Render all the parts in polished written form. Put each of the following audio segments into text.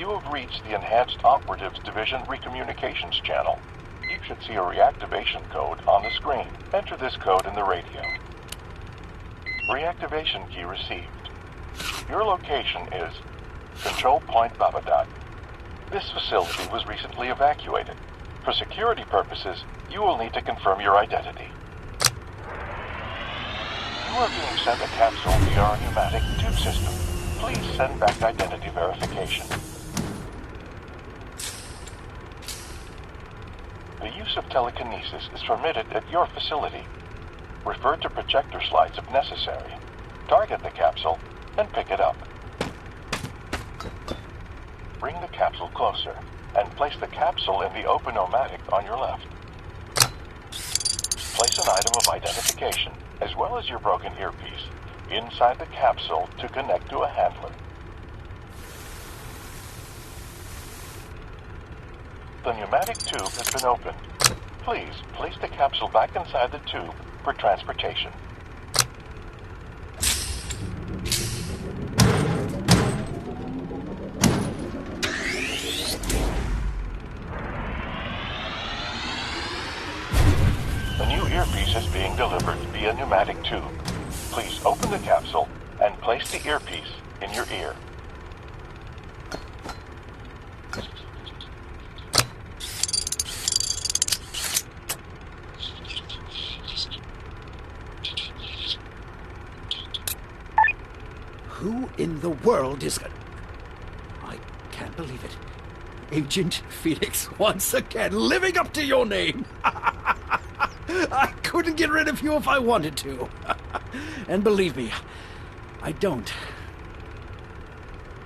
You have reached the Enhanced Operatives Division Recommunications channel. You should see a reactivation code on the screen. Enter this code in the radio. Reactivation key received. Your location is Control Point Babadag. This facility was recently evacuated. For security purposes, you will need to confirm your identity. You are being sent a capsule via our pneumatic tube system. Please send back identity verification. The use of telekinesis is permitted at your facility. Refer to projector slides if necessary. Target the capsule and pick it up. Bring the capsule closer and place the capsule in the open pneumatic on your left. Place an item of identification, as well as your broken earpiece, inside the capsule to connect to a handler. The pneumatic tube has been opened. Please place the capsule back inside the tube for transportation. A new earpiece is being delivered via pneumatic tube. Please open the capsule and place the earpiece in your ear. Who in the world is... I can't believe it. Agent Phoenix once again living up to your name. I couldn't get rid of you if I wanted to. And believe me, I don't.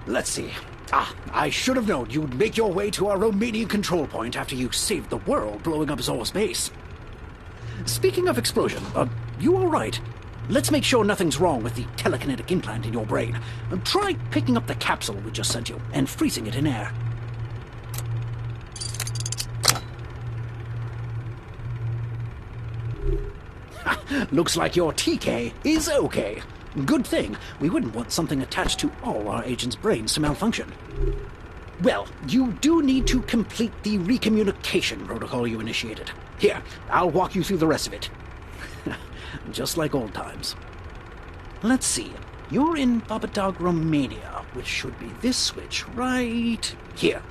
Let's see. I should have known you'd make your way to our Romanian control point after you saved the world blowing up Zor's base. Speaking of explosion, you all right? Let's make sure nothing's wrong with the telekinetic implant in your brain. Try picking up the capsule we just sent you and freezing it in air. Looks like your TK is okay. Good thing. We wouldn't want something attached to all our agents' brains to malfunction. Well, you do need to complete the recommunication protocol you initiated. Here, I'll walk you through the rest of it. Just like old times. Let's see. You're in Babadag, Romania, which should be this switch right here.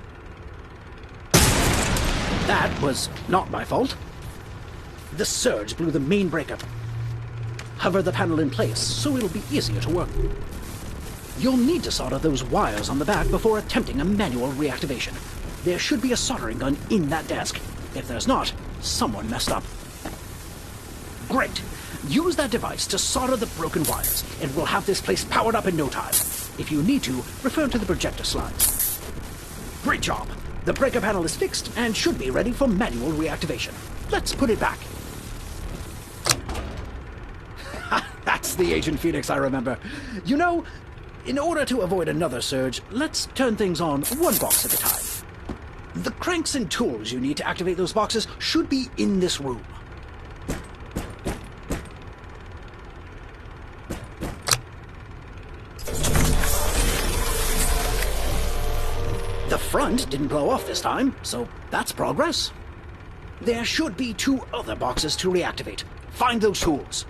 That was not my fault. The surge blew the main breaker. Hover the panel in place so it'll be easier to work. You'll need to solder those wires on the back before attempting a manual reactivation. There should be a soldering gun in that desk. If there's not, someone messed up. Great. Use that device to solder the broken wires, and we'll have this place powered up in no time. If you need to, refer to the projector slides. Great job. The breaker panel is fixed and should be ready for manual reactivation. Let's put it back. That's the Agent Phoenix I remember. You know, in order to avoid another surge, let's turn things on one box at a time. The cranks and tools you need to activate those boxes should be in this room. The front didn't blow off this time, so that's progress. There should be 2 other boxes to reactivate. Find those tools.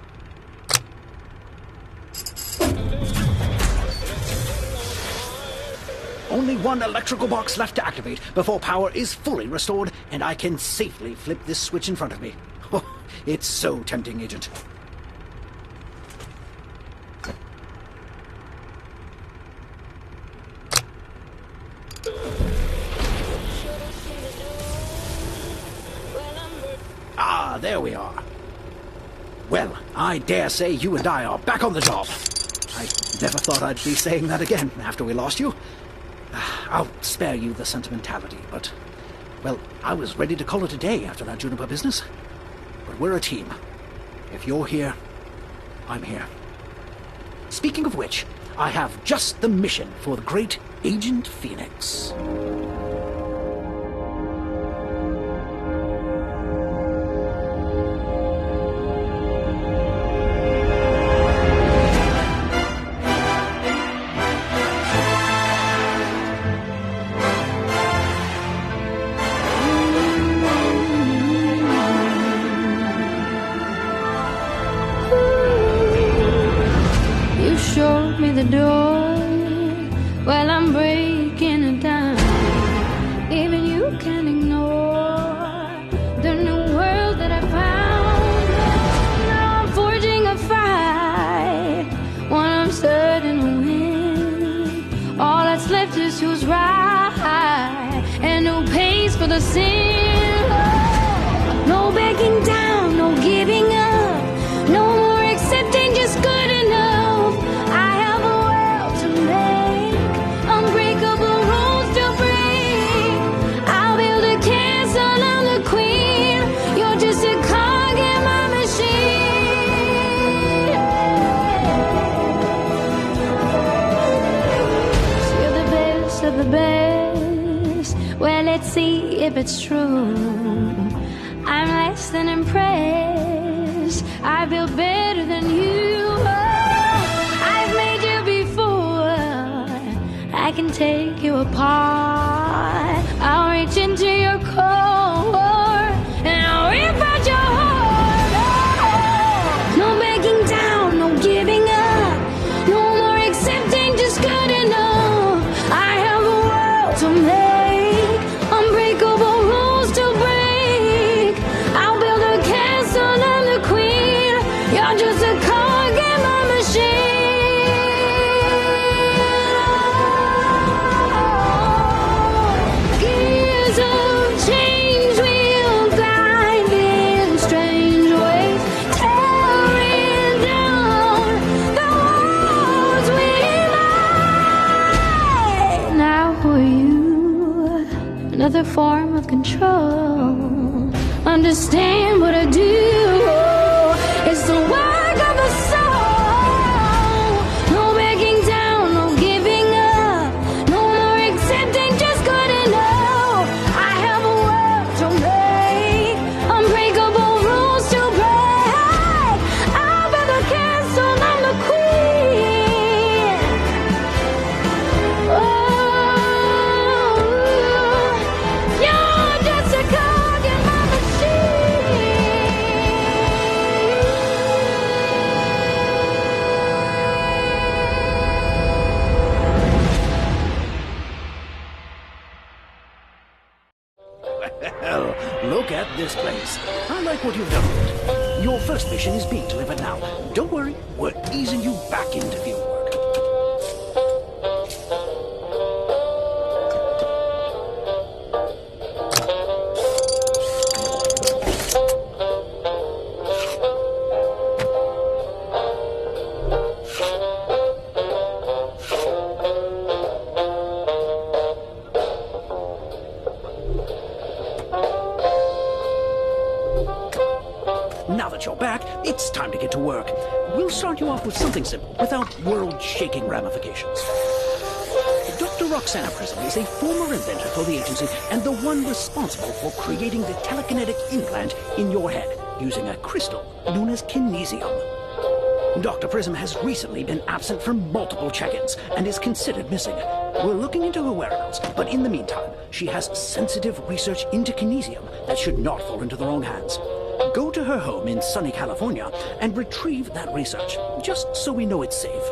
Only 1 electrical box left to activate before power is fully restored and I can safely flip this switch in front of me. Oh, it's so tempting, Agent. Ah, there we are. Well, I dare say you and I are back on the job. I never thought I'd be saying that again after we lost you. I'll spare you the sentimentality, but, well, I was ready to call it a day after that Juniper business. But we're a team. If you're here, I'm here. Speaking of which, I have just the mission for the great Agent Phoenix. the door. Well, I'm breaking it down. Even you can ignore the new world that I found. Now I'm forging a fight, one I'm certain to win. All that's left is who's right and who pays for the sin. No backing down, no giving up, no more accepting just good enough. I have a world to make, unbreakable rules to break. I'll build a castle, I'm the queen. You're just a cog in my machine. You're the best of the best. Well, let's see if it's true. I'm less than impressed. I feel better than you. Oh, I've made you before. I can take you apart. I'll reach into your core and I'll rip out your heart. Oh, no backing down, no giving up, no more accepting just good enough. I have a world to make, unbreakable rules to break. I'll build a castle, I'm the queen. You're just a cog in my machine. Gears of change will glide in strange ways, tearing down the walls we made. Now who are you? Another form of control. Understand what I do. It's the work of the soul. No backing down, no giving up, no more accepting just good enough. I have a world to make, unbreakable rules to break. I'll build a castle, I'm the queen. Oh, you're just a cog in my Well, look at this place. I like what you've done with it. Your first mission is being delivered now. Don't worry, we're easing you back into field work. Now that you're back, it's time to get to work. We'll start you off with something simple, without world-shaking ramifications. Dr. Roxana Prism is a former inventor for the agency and the one responsible for creating the telekinetic implant in your head using a crystal known as kinesium. Dr. Prism has recently been absent from multiple check-ins and is considered missing. We're looking into her whereabouts, but in the meantime, she has sensitive research into kinesium that should not fall into the wrong hands. Go to her home in sunny California and retrieve that research, just so we know it's safe.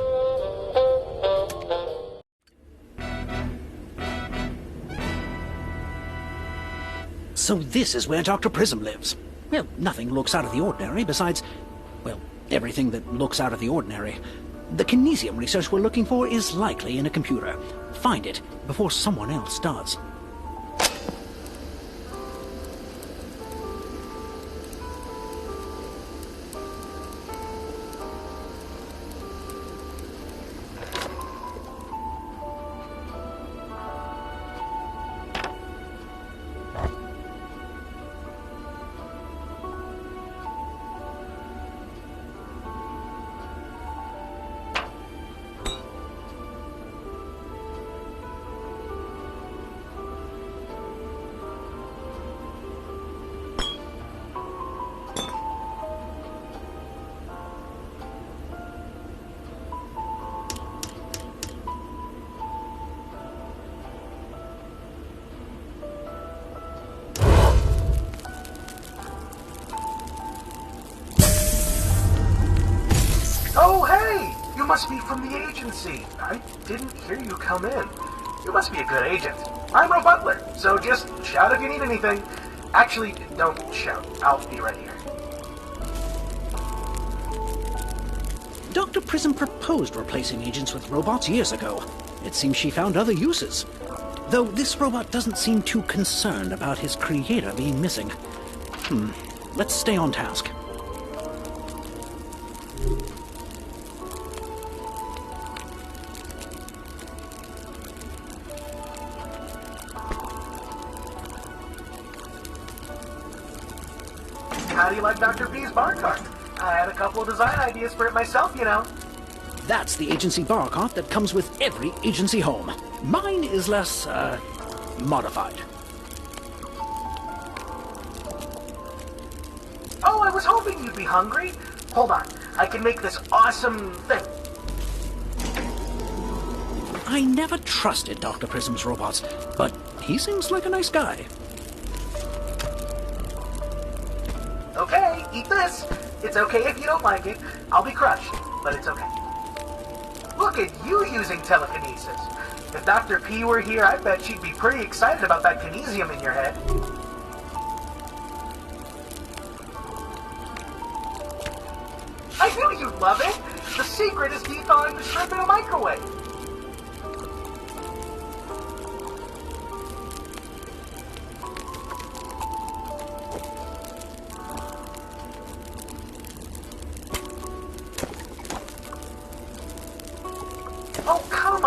So this is where Dr. Prism lives. Well, nothing looks out of the ordinary besides, well, everything that looks out of the ordinary. The kinesium research we're looking for is likely in a computer. Find it before someone else does. must be from the agency. I didn't hear you come in. You must be a good agent. I'm Ro Butler, so just shout if you need anything. Actually, don't shout. I'll be right here. Dr. Prism proposed replacing agents with robots years ago. It seems she found other uses. Though this robot doesn't seem too concerned about his creator being missing. Let's stay on task. How do you like Dr. B's bar cart? I had a couple of design ideas for it myself, you know. That's the agency bar cart that comes with every agency home. Mine is less, modified. Oh, I was hoping you'd be hungry. Hold on, I can make this awesome thing. I never trusted Dr. Prism's robots, but he seems like a nice guy. Okay, eat this. It's okay if you don't like it. I'll be crushed, but it's okay. Look at you using telekinesis. If Dr. P were here, I bet she'd be pretty excited about that kinesium in your head. I knew you'd love it. The secret is de-thawing the shrimp in a microwave. Oh, come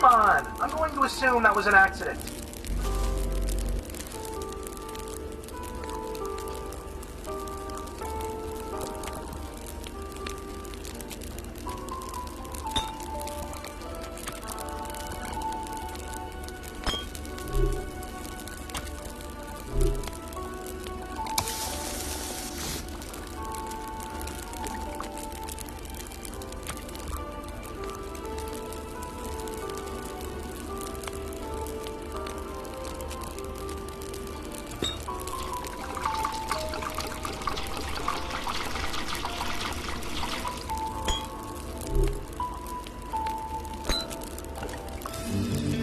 on! I'm going to assume that was an accident.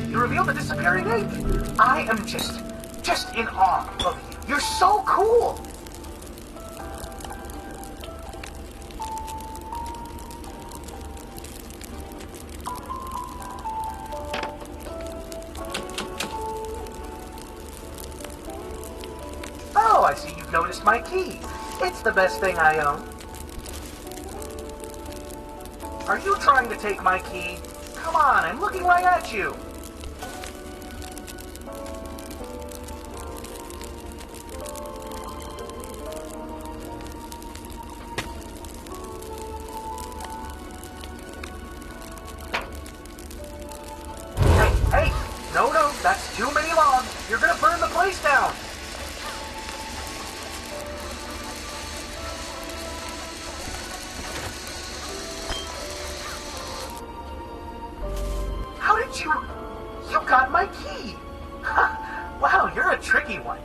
You revealed the disappearing ape. I am just in awe of you. You're so cool. Oh, I see you've noticed my key. It's the best thing I own. Are you trying to take my key? Come on, I'm looking right at you. Hey, no, that's too many logs. You're gonna burn the place down. How did you got my key? Wow, you're a tricky one.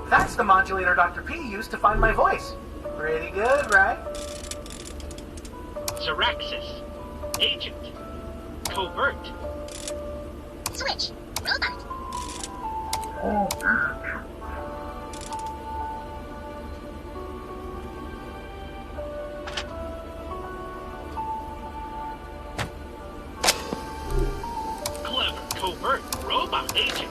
That's the modulator Dr. P used to find my voice. Pretty good, right? Zeraxis. Agent. Covert. Switch. Robot. Clever. Covert. Robot. Agent.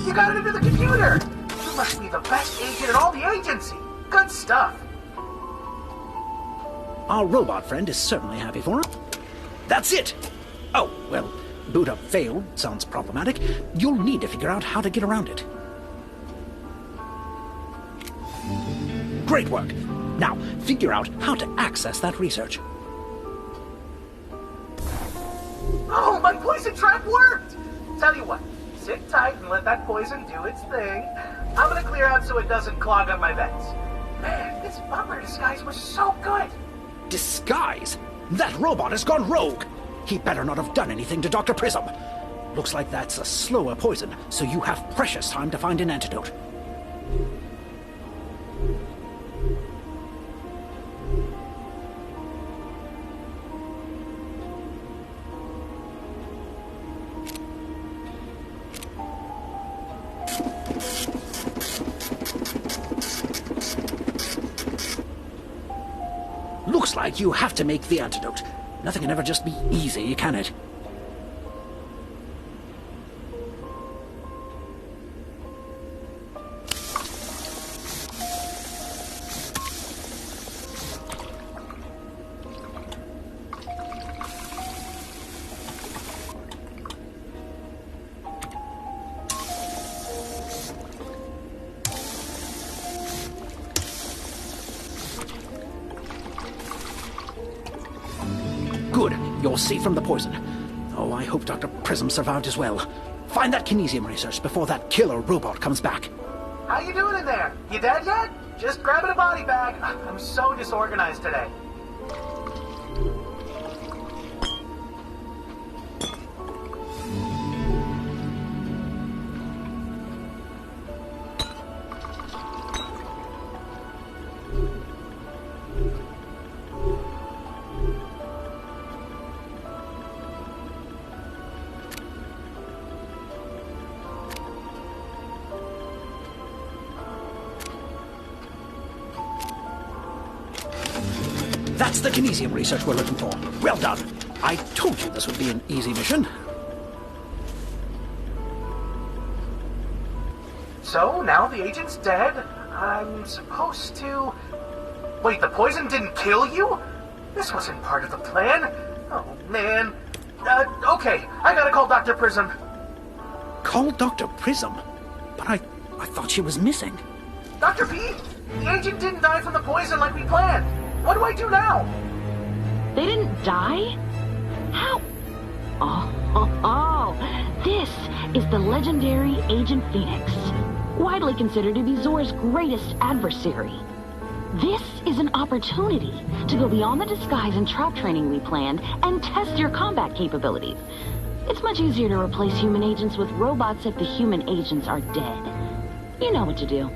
You got it into the computer! You must be the best agent in all the agency! Good stuff! Our robot friend is certainly happy for it. That's it! Oh, well, boot up failed sounds problematic. You'll need to figure out how to get around it. Great work! Now, figure out how to access that research. Oh, my poison trap worked! Tell you what, sit tight and let that poison do its thing. I'm gonna clear out so it doesn't clog up my vents. Man, this butler disguise was so good! Disguise? That robot has gone rogue! He better not have done anything to Dr. Prism. Looks like that's a slower poison, so you have precious time to find an antidote. Looks like you have to make the antidote. Nothing can ever just be easy, can it? Good. You're safe from the poison. Oh, I hope Dr. Prism survived as well. Find that kinesium research before that killer robot comes back. How you doing in there? You dead yet? Just grabbing a body bag. I'm so disorganized today. That's the kinesium research we're looking for. Well done. I told you this would be an easy mission. So, now the agent's dead. I'm supposed to... Wait, the poison didn't kill you? This wasn't part of the plan. Oh, man. Okay, I gotta call Dr. Prism. Call Dr. Prism? But I thought she was missing. Dr. P, the agent didn't die from the poison like we planned. What do I do now? They didn't die? How? Oh, this is the legendary Agent Phoenix, widely considered to be Zor's greatest adversary. This is an opportunity to go beyond the disguise and trap training we planned and test your combat capabilities. It's much easier to replace human agents with robots if the human agents are dead. You know what to do.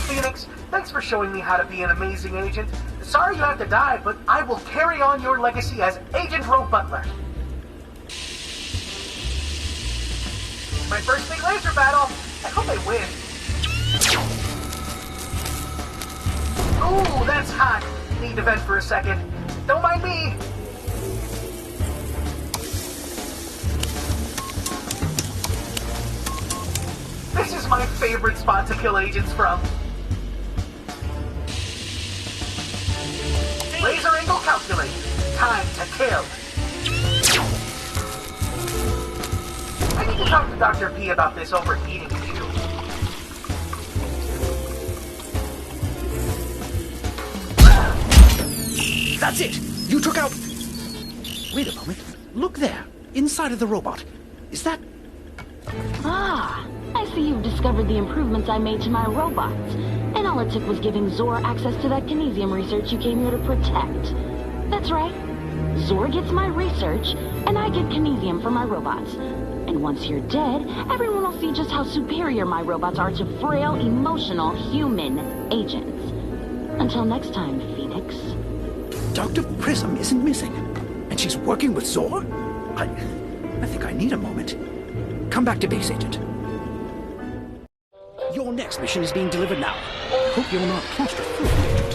Phoenix, thanks for showing me how to be an amazing agent. Sorry you have to die, but I will carry on your legacy as Agent Ro Butler. My first big laser battle. I hope I win. Ooh, that's hot. Need to vent for a second. Don't mind me. This is my favorite spot to kill agents from. Laser angle calculate. Time to kill. I need to talk to Dr. P about this overheating issue. That's it! You took out... Wait a moment. Look there. Inside of the robot. Is that... Ah, I see you've discovered the improvements I made to my robots. And all it took was giving Zor access to that kinesium research you came here to protect. That's right. Zor gets my research, and I get kinesium for my robots. And once you're dead, everyone will see just how superior my robots are to frail, emotional, human agents. Until next time, Phoenix. Dr. Prism isn't missing. And she's working with Zor? I think I need a moment. Come back to base, Agent. Your next mission is being delivered now. Hope you're not claustrophobic, Agent.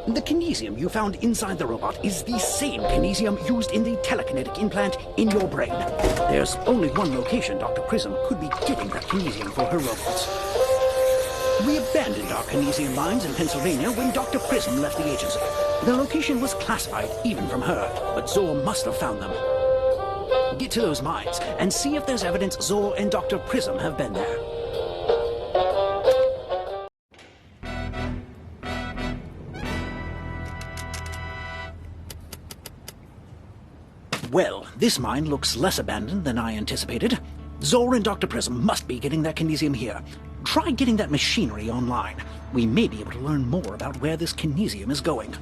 The kinesium you found inside the robot is the same kinesium used in the telekinetic implant in your brain. There's only one location Dr. Prism could be getting that kinesium for her robots. We abandoned our kinesium mines in Pennsylvania when Dr. Prism left the agency. The location was classified even from her, but Zor must have found them. Get to those mines and see if there's evidence Zor and Dr. Prism have been there. Well, this mine looks less abandoned than I anticipated. Zor and Dr. Prism must be getting their kinesium here. Try getting that machinery online. We may be able to learn more about where this kinesium is going.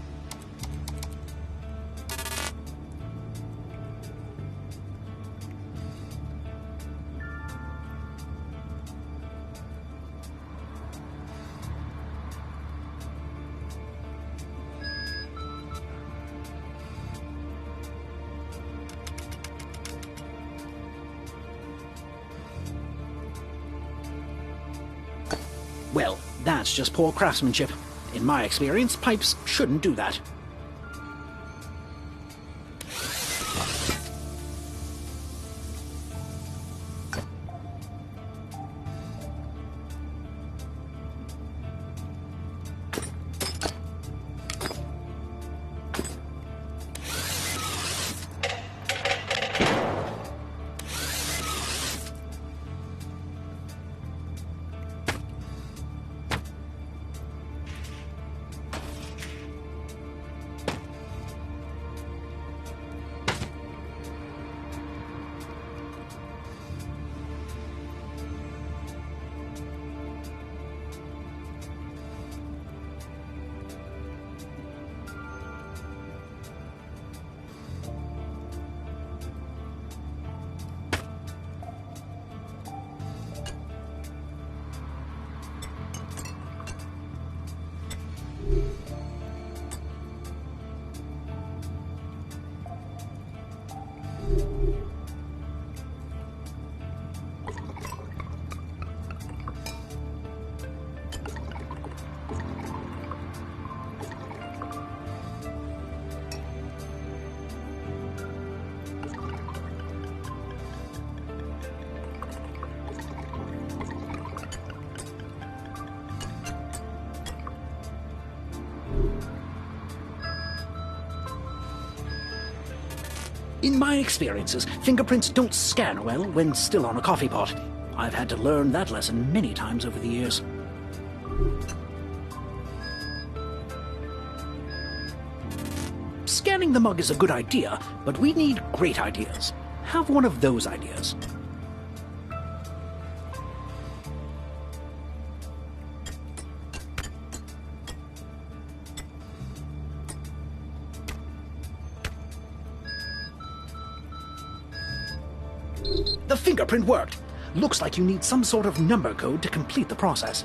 Well, that's just poor craftsmanship. In my experience, pipes shouldn't do that. In my experiences, fingerprints don't scan well when still on a coffee pot. I've had to learn that lesson many times over the years. Scanning the mug is a good idea, but we need great ideas. Have one of those ideas. The fingerprint worked. Looks like you need some sort of number code to complete the process.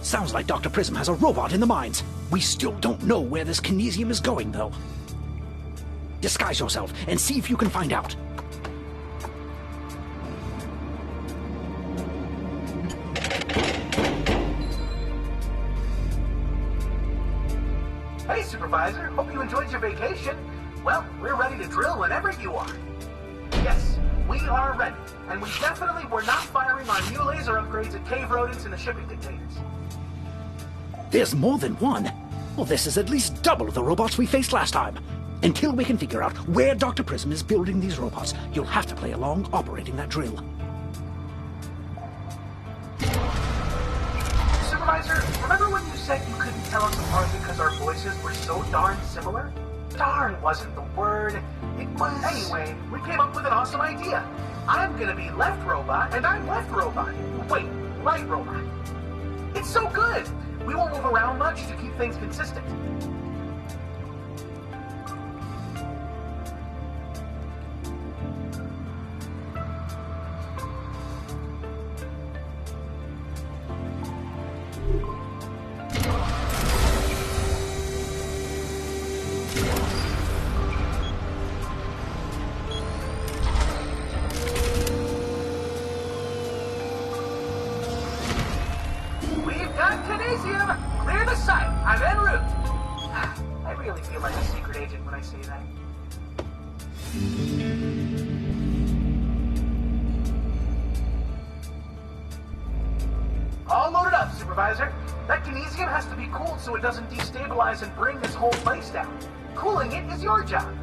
Sounds like Dr. Prism has a robot in the mines. We still don't know where this kinesium is going, though. Disguise yourself and see if you can find out. Hey, Supervisor. Hope you enjoyed your vacation. Well, we're ready to drill whenever you are. Yes, we are ready. And we definitely were not firing on new laser upgrades at cave rodents in the shipping containers. There's more than one. Well, this is at least double the robots we faced last time. Until we can figure out where Dr. Prism is building these robots, you'll have to play along operating that drill. Supervisor, remember when you said you couldn't tell us apart because our voices were so darn similar? Darn wasn't the word. It was... Anyway, we came up with an awesome idea. I'm gonna be left robot, and I'm left robot. Wait, right robot. It's so good! We won't move around much to keep things consistent. Clear the site. I'm en route. I really feel like a secret agent when I say that. All loaded up, Supervisor. That kinesium has to be cooled so it doesn't destabilize and bring this whole place down. Cooling it is your job.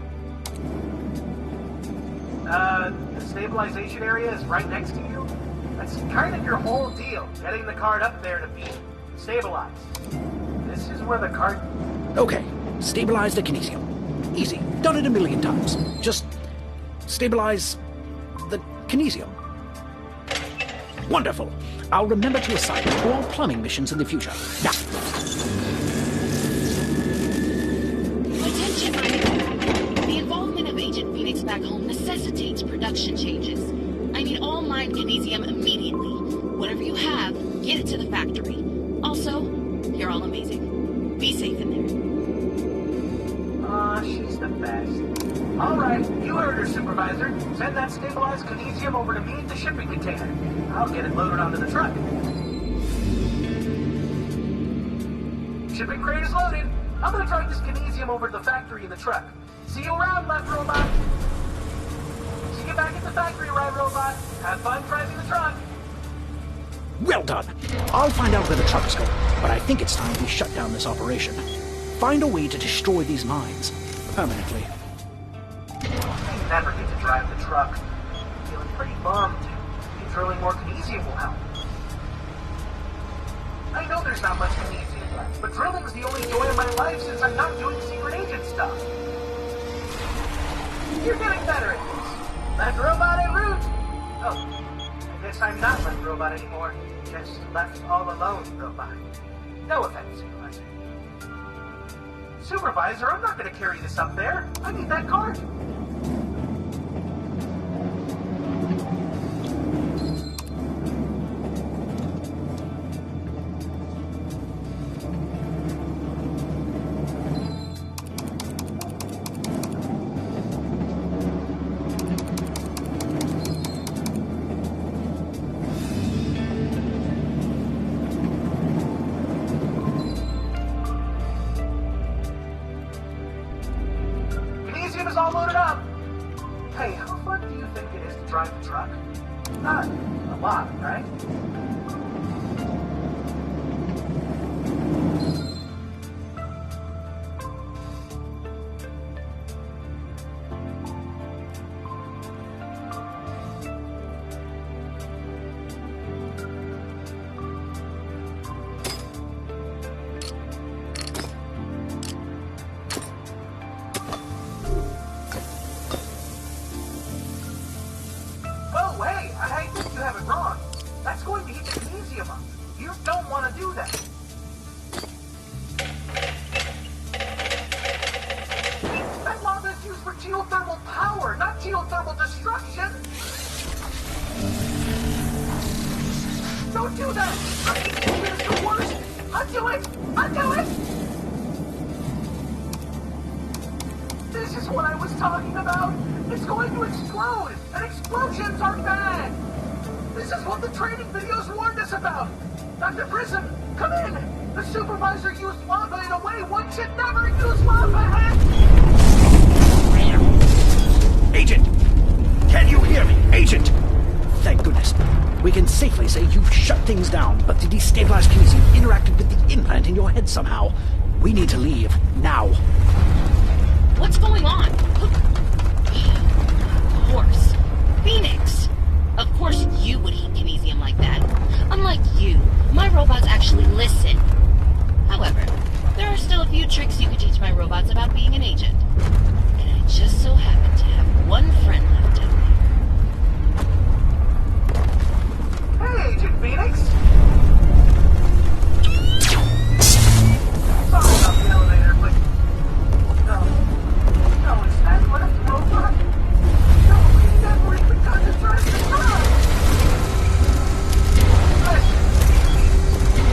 The stabilization area is right next to you. That's kind of your whole deal, getting the card up there to be stabilized. This is where the card... Okay, stabilize the kinesium. Easy. Done it a million times. Just stabilize the kinesium. Wonderful. I'll remember to assign it to all plumbing missions in the future. Now. Attention, Mining. The involvement of Agent Phoenix back home necessitates production changes. I need all mined kinesium immediately. Whatever you have, get it to the factory. Also, you're all amazing. Be safe in there. Aw, she's the best. All right, you heard her, Supervisor. Send that stabilized kinesium over to me in the shipping container. I'll get it loaded onto the truck. Shipping crate is loaded. I'm gonna drive this kinesium over to the factory in the truck. See you around, left robot. See you back at the factory, right robot. Have fun driving the truck. Well done. I'll find out where the truck's going, but I think it's time we shut down this operation. Find a way to destroy these mines permanently. I never get to drive the truck. I'm feeling pretty bummed. Maybe drilling more kinesium will help. I know there's not much kinesium left, but drilling's the only joy of my life since I'm not doing secret agent stuff. You're getting better at this. Left robot en route. Oh, I guess I'm not left robot anymore. Just left all alone robot. No offense, Supervisor. Supervisor, I'm not going to carry this up there. I need that card. Is all loaded up. Hey, how fun do you think it is to drive the truck? Not a lot, right? You have it wrong. That's going to heat the kinesium up. You don't want to do that. That lava is used for geothermal power, not geothermal destruction. Don't do that. I think it's the worst. Undo it. Undo it. This is what I was talking about. It's going to explode, and explosions are bad. This is what the training videos warned us about! Dr. Prism, come in! The supervisor used lava in a way one should never use lava! Agent! Can you hear me? Agent! Thank goodness. We can safely say you've shut things down, but the destabilized kinesium interacted with the implant in your head somehow. We need to leave, now. What's going on? Of course. Phoenix! Of course you would heat kinesium like that. Unlike you, my robots actually listen. However, there are still a few tricks you could teach my robots about being an agent. And I just so happen to have one friend left out there. Hey, Agent Phoenix! Sorry about the elevator, but... No, it's that left robot. No, we never even got to drive the car. Listen,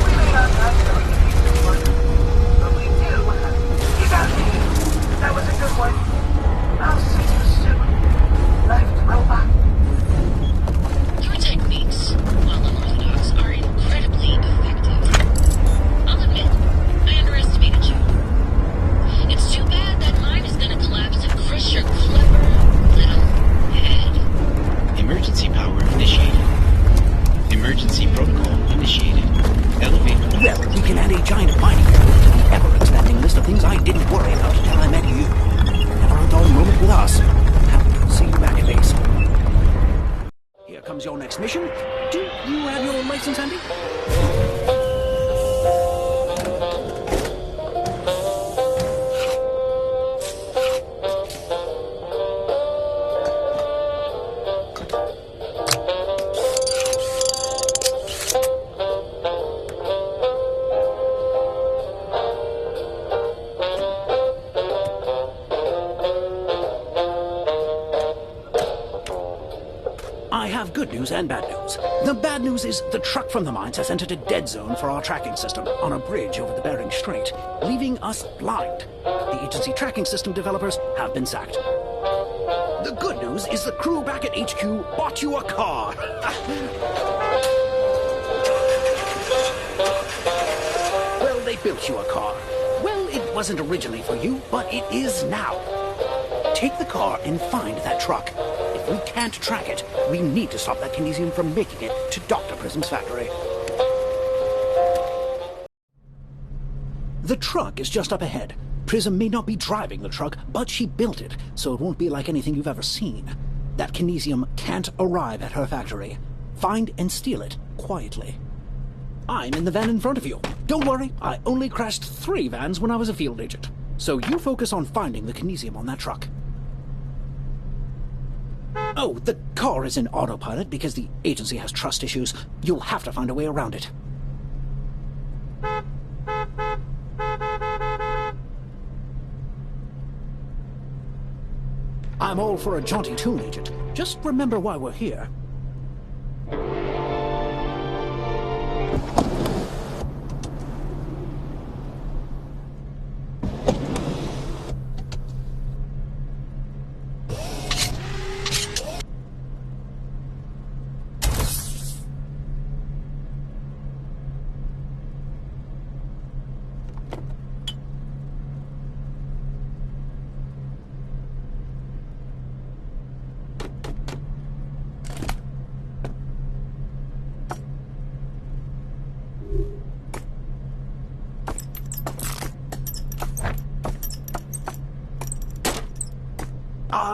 we may not have telekinesis, but we do. You got me. That was a good one. I'll see you soon. Left robot. Your techniques, while unorthodox, are incredibly effective. I'll admit, I underestimated you. It's too bad that mine is gonna collapse and crush your clever little head. Emergency power initiated. Emergency protocol initiated. Elevator. Well, we can add a giant mining area to the ever-expanding list of things I didn't worry about until I met you. Never a dull moment with us. I'll see you back at base. Here comes your next mission. Do you have your license handy? I have good news and bad news. The bad news is the truck from the mines has entered a dead zone for our tracking system on a bridge over the Bering Strait, leaving us blind. The agency tracking system developers have been sacked. The good news is the crew back at HQ bought you a car. Well, they built you a car. Well, it wasn't originally for you, but it is now. Take the car and find that truck. If we can't track it, we need to stop that kinesium from making it to Dr. Prism's factory. The truck is just up ahead. Prism may not be driving the truck, but she built it, so it won't be like anything you've ever seen. That kinesium can't arrive at her factory. Find and steal it quietly. I'm in the van in front of you. Don't worry, I only crashed 3 vans when I was a field agent. So you focus on finding the kinesium on that truck. Oh, the car is in autopilot because the agency has trust issues. You'll have to find a way around it. I'm all for a jaunty tune, Agent. Just remember why we're here.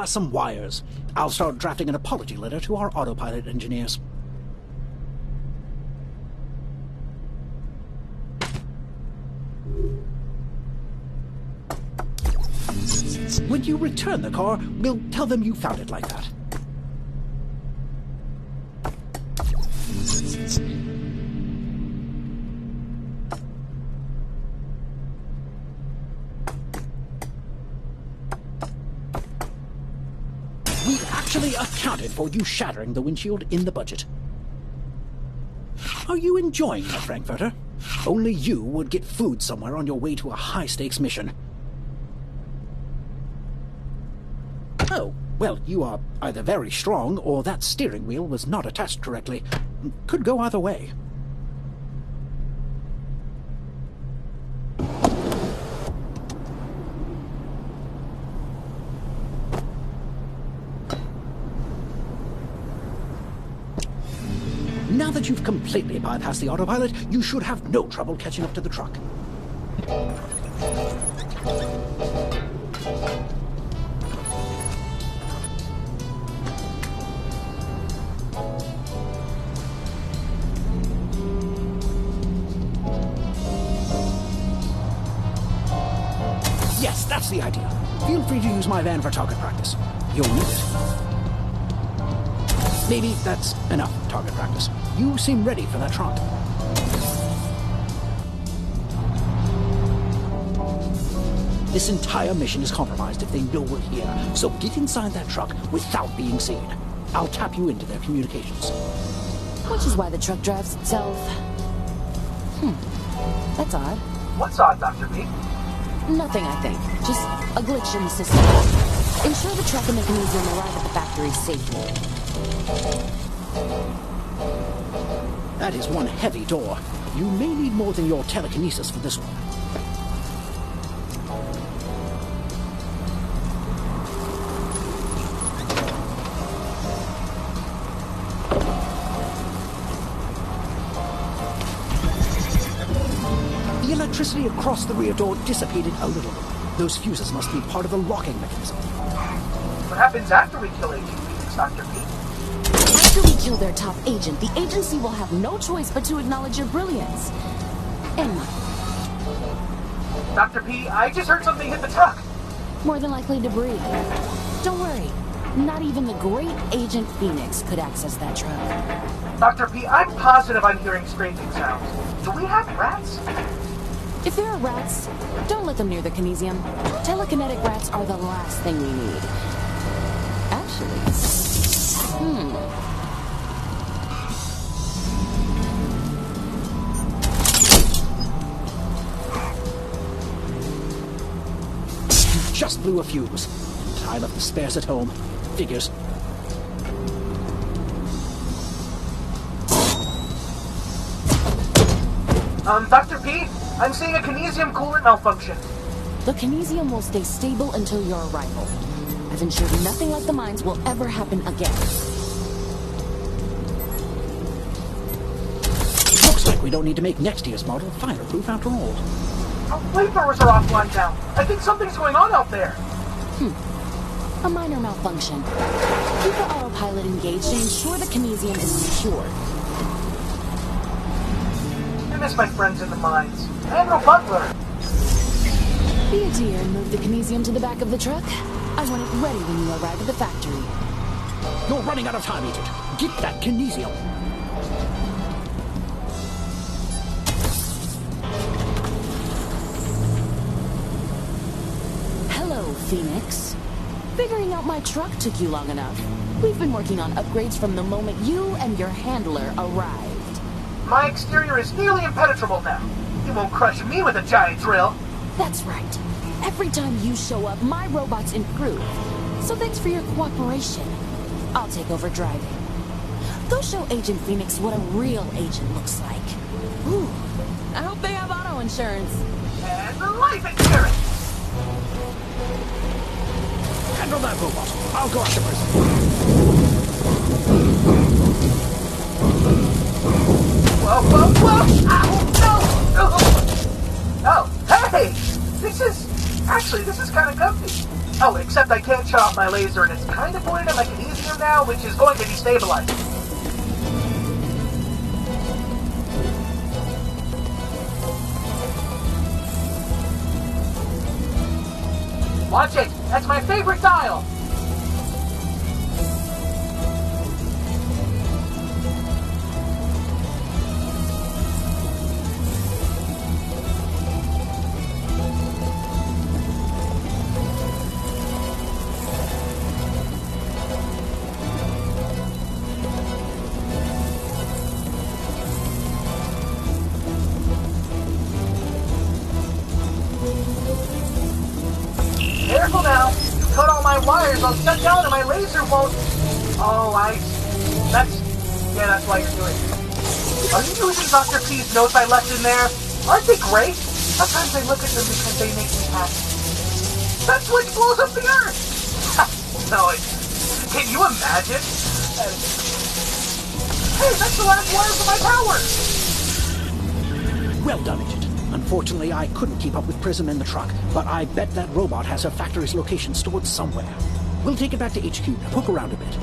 Some wires. I'll start drafting an apology letter to our autopilot engineers. When you return the car, we'll tell them you found it like that. We actually accounted for you shattering the windshield in the budget. Are you enjoying that, Frankfurter? Only you would get food somewhere on your way to a high-stakes mission. Oh, well, you are either very strong or that steering wheel was not attached correctly. Could go either way. Now that you've completely bypassed the autopilot, you should have no trouble catching up to the truck. That's the idea. Feel free to use my van for target practice. You'll need it. Maybe that's enough target practice. You seem ready for that trot. This entire mission is compromised if they know we're here, so get inside that truck without being seen. I'll tap you into their communications. Which is why the truck drives itself. That's odd. What's odd, Dr. P? Nothing, I think. Just a glitch in the system. Ensure the truck and the Canadian arrive at the factory safely. That is one heavy door. You may need more than your telekinesis for this one. The electricity across the rear door dissipated a little. Those fuses must be part of the locking mechanism. What happens after we kill Agent Phoenix, Dr. P? After we kill their top agent, the agency will have no choice but to acknowledge your brilliance. And mine. Dr. P, I just heard something hit the truck. More than likely debris. Don't worry. Not even the great Agent Phoenix could access that truck. Dr. P, I'm positive I'm hearing scraping sounds. Do we have rats? If there are rats, don't let them near the Kinesium. Telekinetic rats are the last thing we need. Actually, You just blew a fuse. I left the spares at home. Figures. Dr. P, I'm seeing a Kinesium coolant malfunction. the Kinesium will stay stable until your arrival. I've ensured nothing like the mines will ever happen again. Looks like we don't need to make next year's model fireproof after all. Our flamethrowers are offline now. I think something's going on out there. A minor malfunction. Keep the autopilot engaged and ensure the Kinesium is secure. I miss my friends in the mines. And our butler. Be a dear and move the Kinesium to the back of the truck. I want it ready when you arrive at the factory. You're running out of time, Agent. Get that Kinesium. Hello, Phoenix. Figuring out my truck took you long enough. We've been working on upgrades from the moment you and your handler arrived. My exterior is nearly impenetrable now. You won't crush me with a giant drill. That's right. Every time you show up, my robots improve. So thanks for your cooperation. I'll take over driving. Go show Agent Phoenix what a real agent looks like. Ooh, I hope they have auto insurance. And life insurance. Handle that robot. I'll go after Prism. Whoa, whoa, whoa! Ow, no! Oh, hey! This is kind of comfy. Oh, except I can't shut off my laser, and it's kind of pointed at my Kinesium now, which is going to destabilize. Watch it! That's my favorite dial! Careful now! You cut all my wires, I'll shut down and my laser won't... Oh, that's why you're doing it. Are you using Dr. P's notes I left in there? Aren't they great? Sometimes I look at them because they make me happy. That switch blows up the earth! No, can you imagine? Hey, that's the last wire for my power! Well done, Agent. Unfortunately, I couldn't keep up with Prism in the truck, but I bet that robot has her factory's location stored somewhere. We'll take it back to HQ and poke around a bit.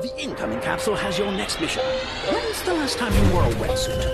The incoming capsule has your next mission. When's the last time you wore a wetsuit?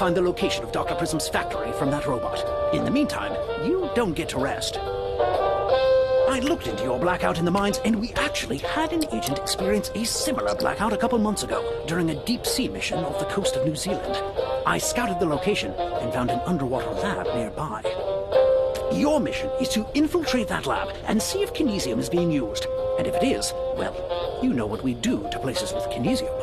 find the location of Dr. Prism's factory from that robot. In the meantime, you don't get to rest. I looked into your blackout in the mines, and we actually had an agent experience a similar blackout a couple months ago during a deep-sea mission off the coast of New Zealand. I scouted the location and found an underwater lab nearby. Your mission is to infiltrate that lab and see if kinesium is being used. And if it is, well, you know what we do to places with kinesium.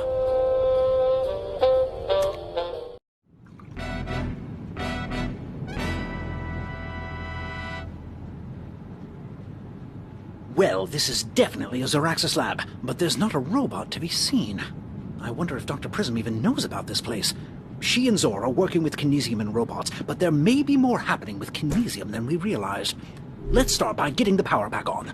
Well, this is definitely a Zoraxis lab, but there's not a robot to be seen. I wonder if Dr. Prism even knows about this place. She and Zor are working with kinesium and robots, but there may be more happening with kinesium than we realize. Let's start by getting the power back on.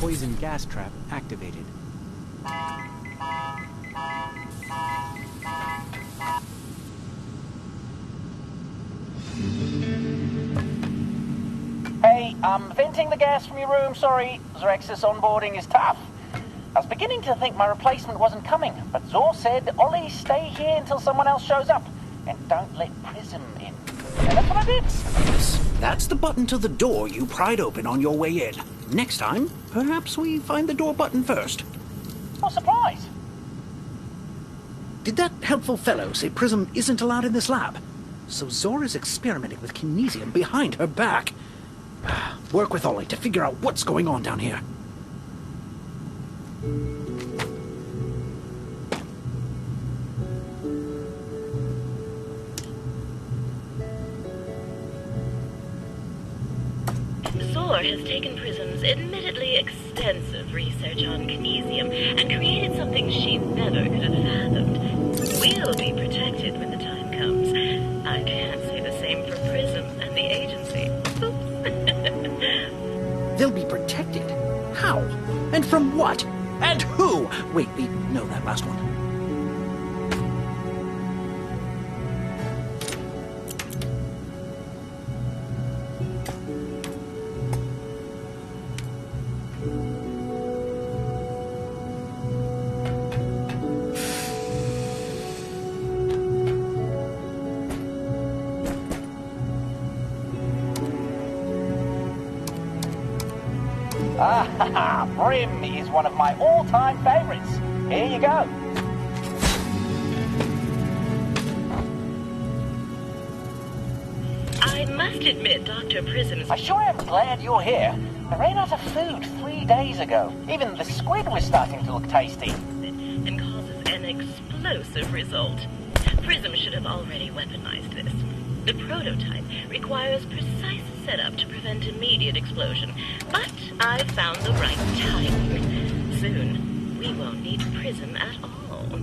Poison gas trap activated. Hey, I'm venting the gas from your room, sorry. Zoraxis onboarding is tough. I was beginning to think my replacement wasn't coming, but Zor said, Ollie, stay here until someone else shows up, and don't let Prism in. And that's what I did. Yes, that's the button to the door you pried open on your way in. Next time, perhaps we find the door button first. What a surprise. Did that helpful fellow say Prism isn't allowed in this lab? So Zor is experimenting with kinesium behind her back. Work with Ollie to figure out what's going on down here. Zor has taken Prism's admittedly extensive research on kinesium and created something she never could have fathomed. We'll be protected when the time comes. I can't say the same for Prism and the agency. They'll be protected? How? And from what? And who? Wait, we know that last one. Ah, Brim is one of my all-time favorites. Here you go. I must admit, Dr. Prism's... I sure am glad you're here. I ran out of food 3 days ago. Even the squid was starting to look tasty. and causes an explosive result. Prism should have already weaponized this. The prototype requires precise setup to prevent immediate explosion, but I found the right timing. Soon, we won't need Prism at all.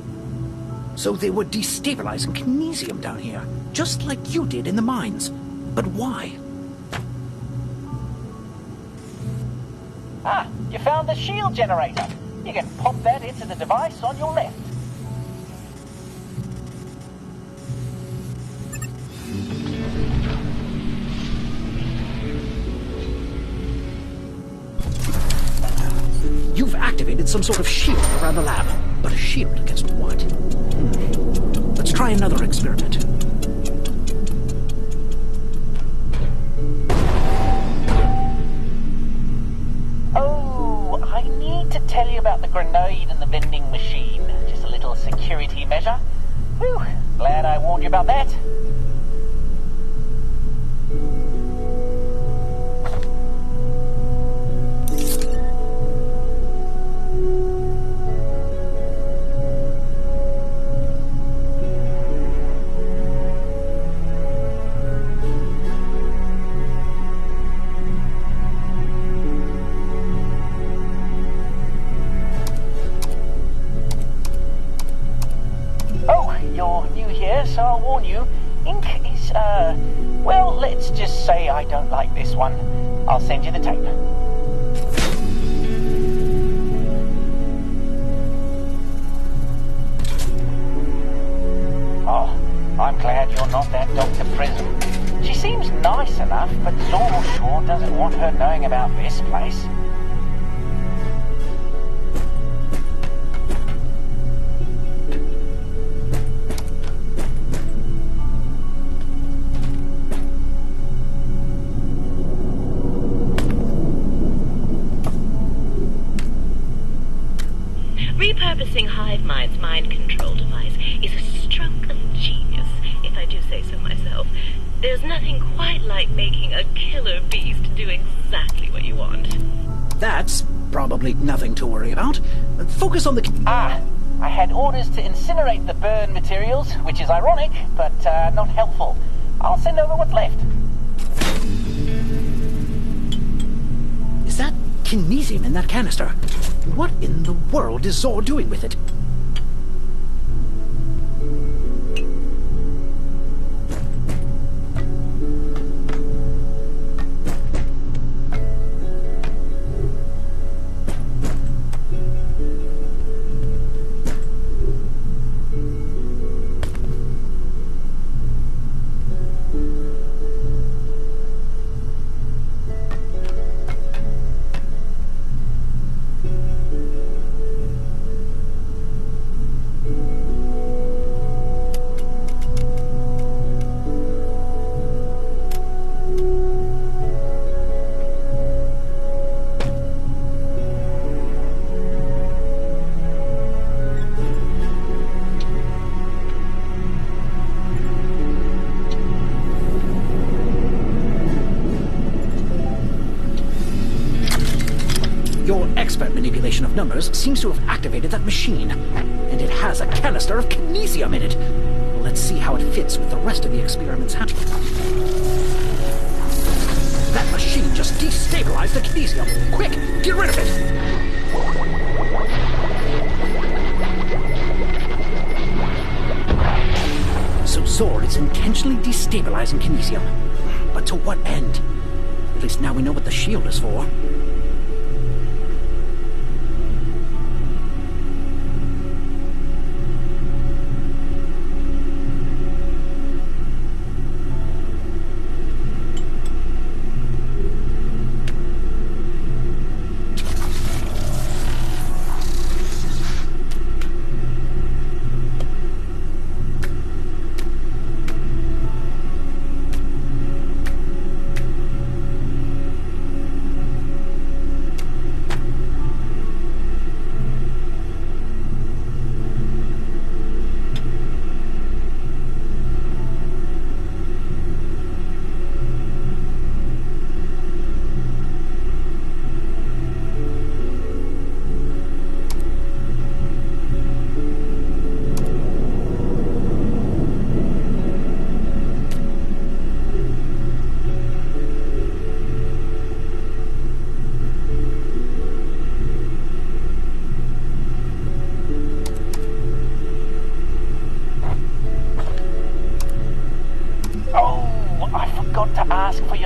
So they were destabilizing kinesium down here, just like you did in the mines. But why? Ah, you found the shield generator. You can pop that into the device on your left. You've activated some sort of shield around the lab. But a shield against what? Let's try another experiment. Oh, I need to tell you about the grenade and the vending machine. Just a little security measure. Whew, glad I warned you about that. So I'll warn you, ink is, well, let's just say I don't like this one. I'll send you the tape. Oh, I'm glad you're not that Dr. Prism. She seems nice enough, but Zor sure doesn't want her knowing about this place. mind control device is a stroke of genius, if I do say so myself. There's nothing quite like making a killer beast do exactly what you want. That's probably nothing to worry about. Focus on the... I had orders to incinerate the burn materials, which is ironic, but not helpful. I'll send over what's left. Is that kinesium in that canister? What in the world is Zor doing with it? Manipulation of numbers seems to have activated that machine, and it has a canister of kinesium in it. Let's see how it fits with the rest of the experiments happening. That machine just destabilized the kinesium. Quick, get rid of it! So Zor is intentionally destabilizing kinesium. But to what end? At least now we know what the shield is for.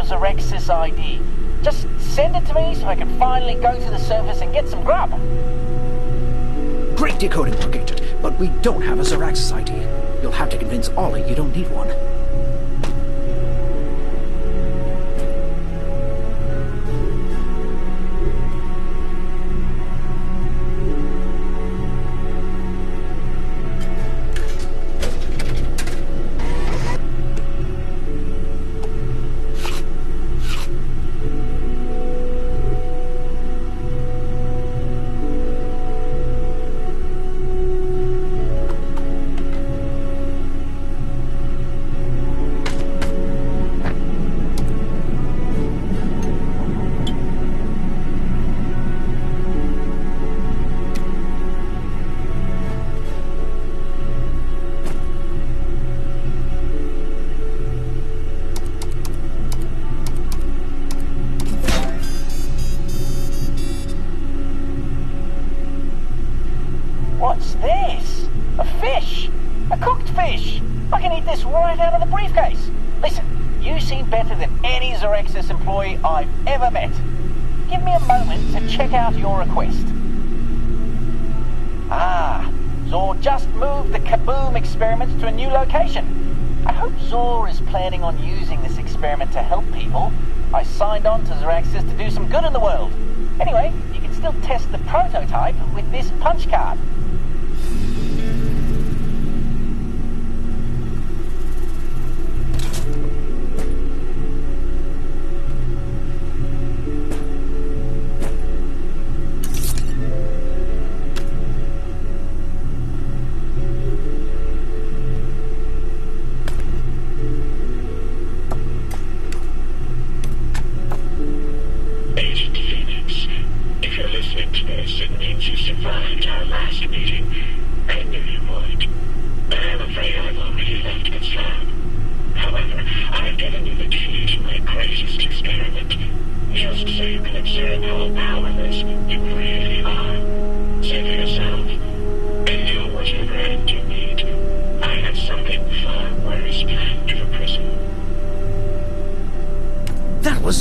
Zerexis ID. Just send it to me so I can finally go to the surface and get some grub. Great decoding work, Agent, but we don't have a Zerexis ID. You'll have to convince Ollie you don't need one. What's this? A fish! A cooked fish! I can eat this right out of the briefcase. Listen, you seem better than any Zerexis employee I've ever met. Give me a moment to check out your request. Zor just moved the Kaboom experiments to a new location. I hope Zor is planning on using this experiment to help people. I signed on to Zerexis to do some good in the world. Anyway, you can still test the prototype with this punch card.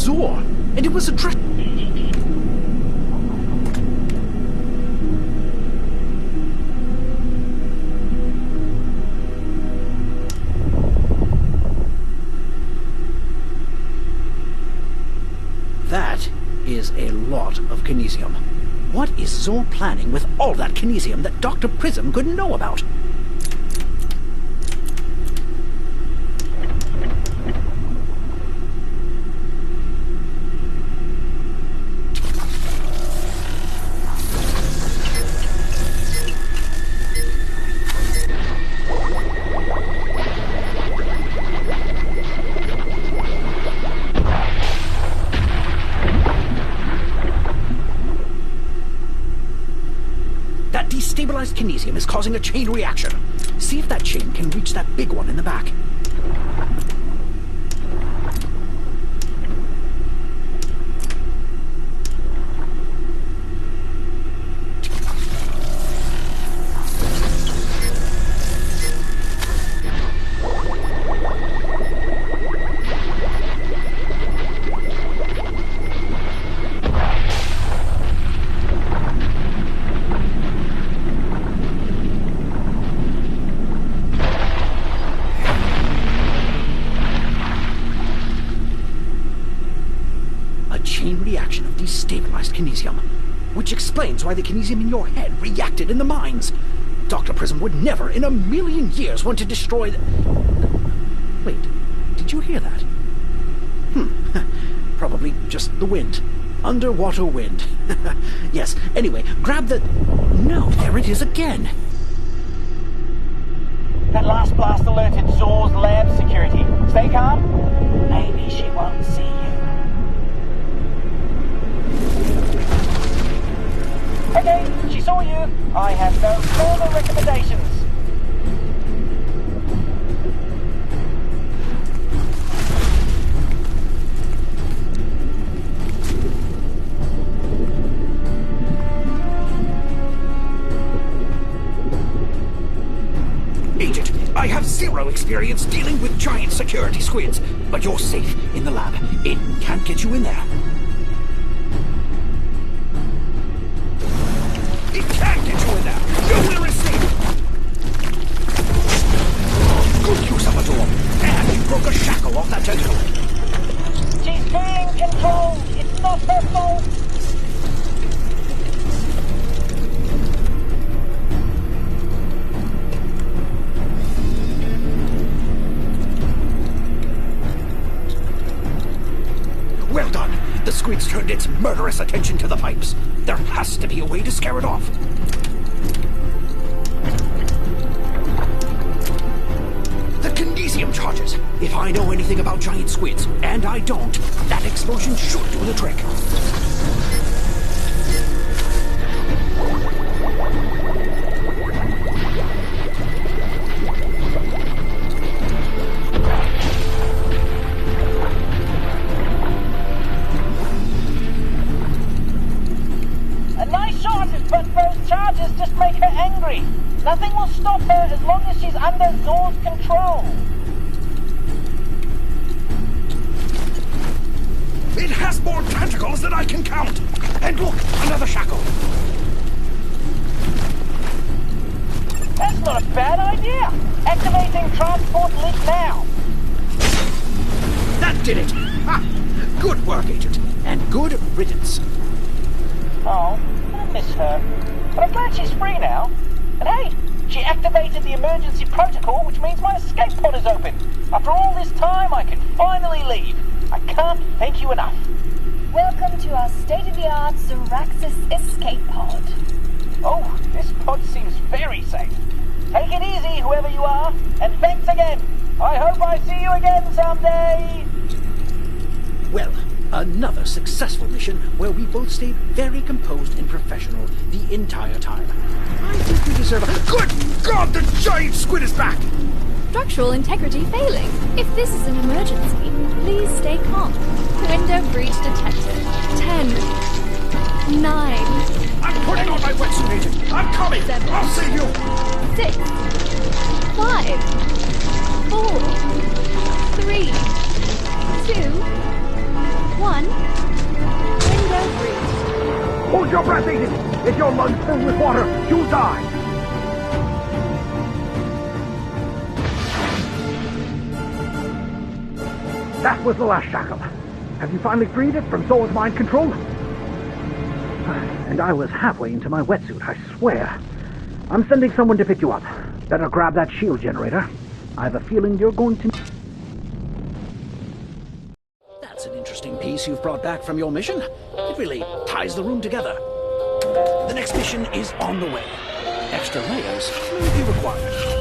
Zor, and it was addressed... That is a lot of kinesium. What is Zor planning with all that kinesium that Dr. Prism couldn't know about? Destabilized kinesium is causing a chain reaction. See if that chain can reach that big one in the back. Kinesium, which explains why the kinesium in your head reacted in the mines. Dr. Prism would never in a million years want to destroy the... Wait, did you hear that? Probably just the wind. Underwater wind. Yes, anyway, grab the... No, there it is again. That last blast alerted Zor's lab security. Stay calm. Maybe she won't see you. Okay, she saw you. I have no further recommendations. Agent, I have zero experience dealing with giant security squids, but you're safe in the lab. It can't get you in there. It can't get you in there! Nowhere is safe! Good use of a door! And you broke a shackle off that tentacle! She's being controlled! It's not her fault! Well done! The squid's turned its murderous attention to the pipes. There has to be a way to scare it off. The kinesium charges. If I know anything about giant squids, and I don't, that explosion should do the trick. Just make her angry. Nothing will stop her as long as she's under Zor's control. It has more tentacles than I can count. And look, another shackle. That's not a bad idea. Activating transport link now. That did it. Ha! Good work, Agent. And good riddance. Oh, I miss her. But I'm glad she's free now. And hey, she activated the emergency protocol, which means my escape pod is open. After all this time, I can finally leave. I can't thank you enough. Welcome to our state-of-the-art Zoraxis escape pod. Oh, this pod seems very safe. Take it easy, whoever you are, and thanks again. I hope I see you again someday. Well, another successful mission where we both stayed very composed and professional the entire time. I think we deserve a... Good God, the giant squid is back! Structural integrity failing. If this is an emergency, please stay calm. Window breach detected. 10, 9... I'm putting on my wetsuit, Agent. I'm coming. 7, I'll save you. 6, 5, 4, 3, 2, 1... hydrated. If your lungs fill with water, you'll die. That was the last shackle. Have you finally freed it from Zor's mind control? And I was halfway into my wetsuit, I swear. I'm sending someone to pick you up. Better grab that shield generator. I have a feeling you're going to... That's an interesting piece you've brought back from your mission. It really ties the room together. The next mission is on the way. Extra layers may be required.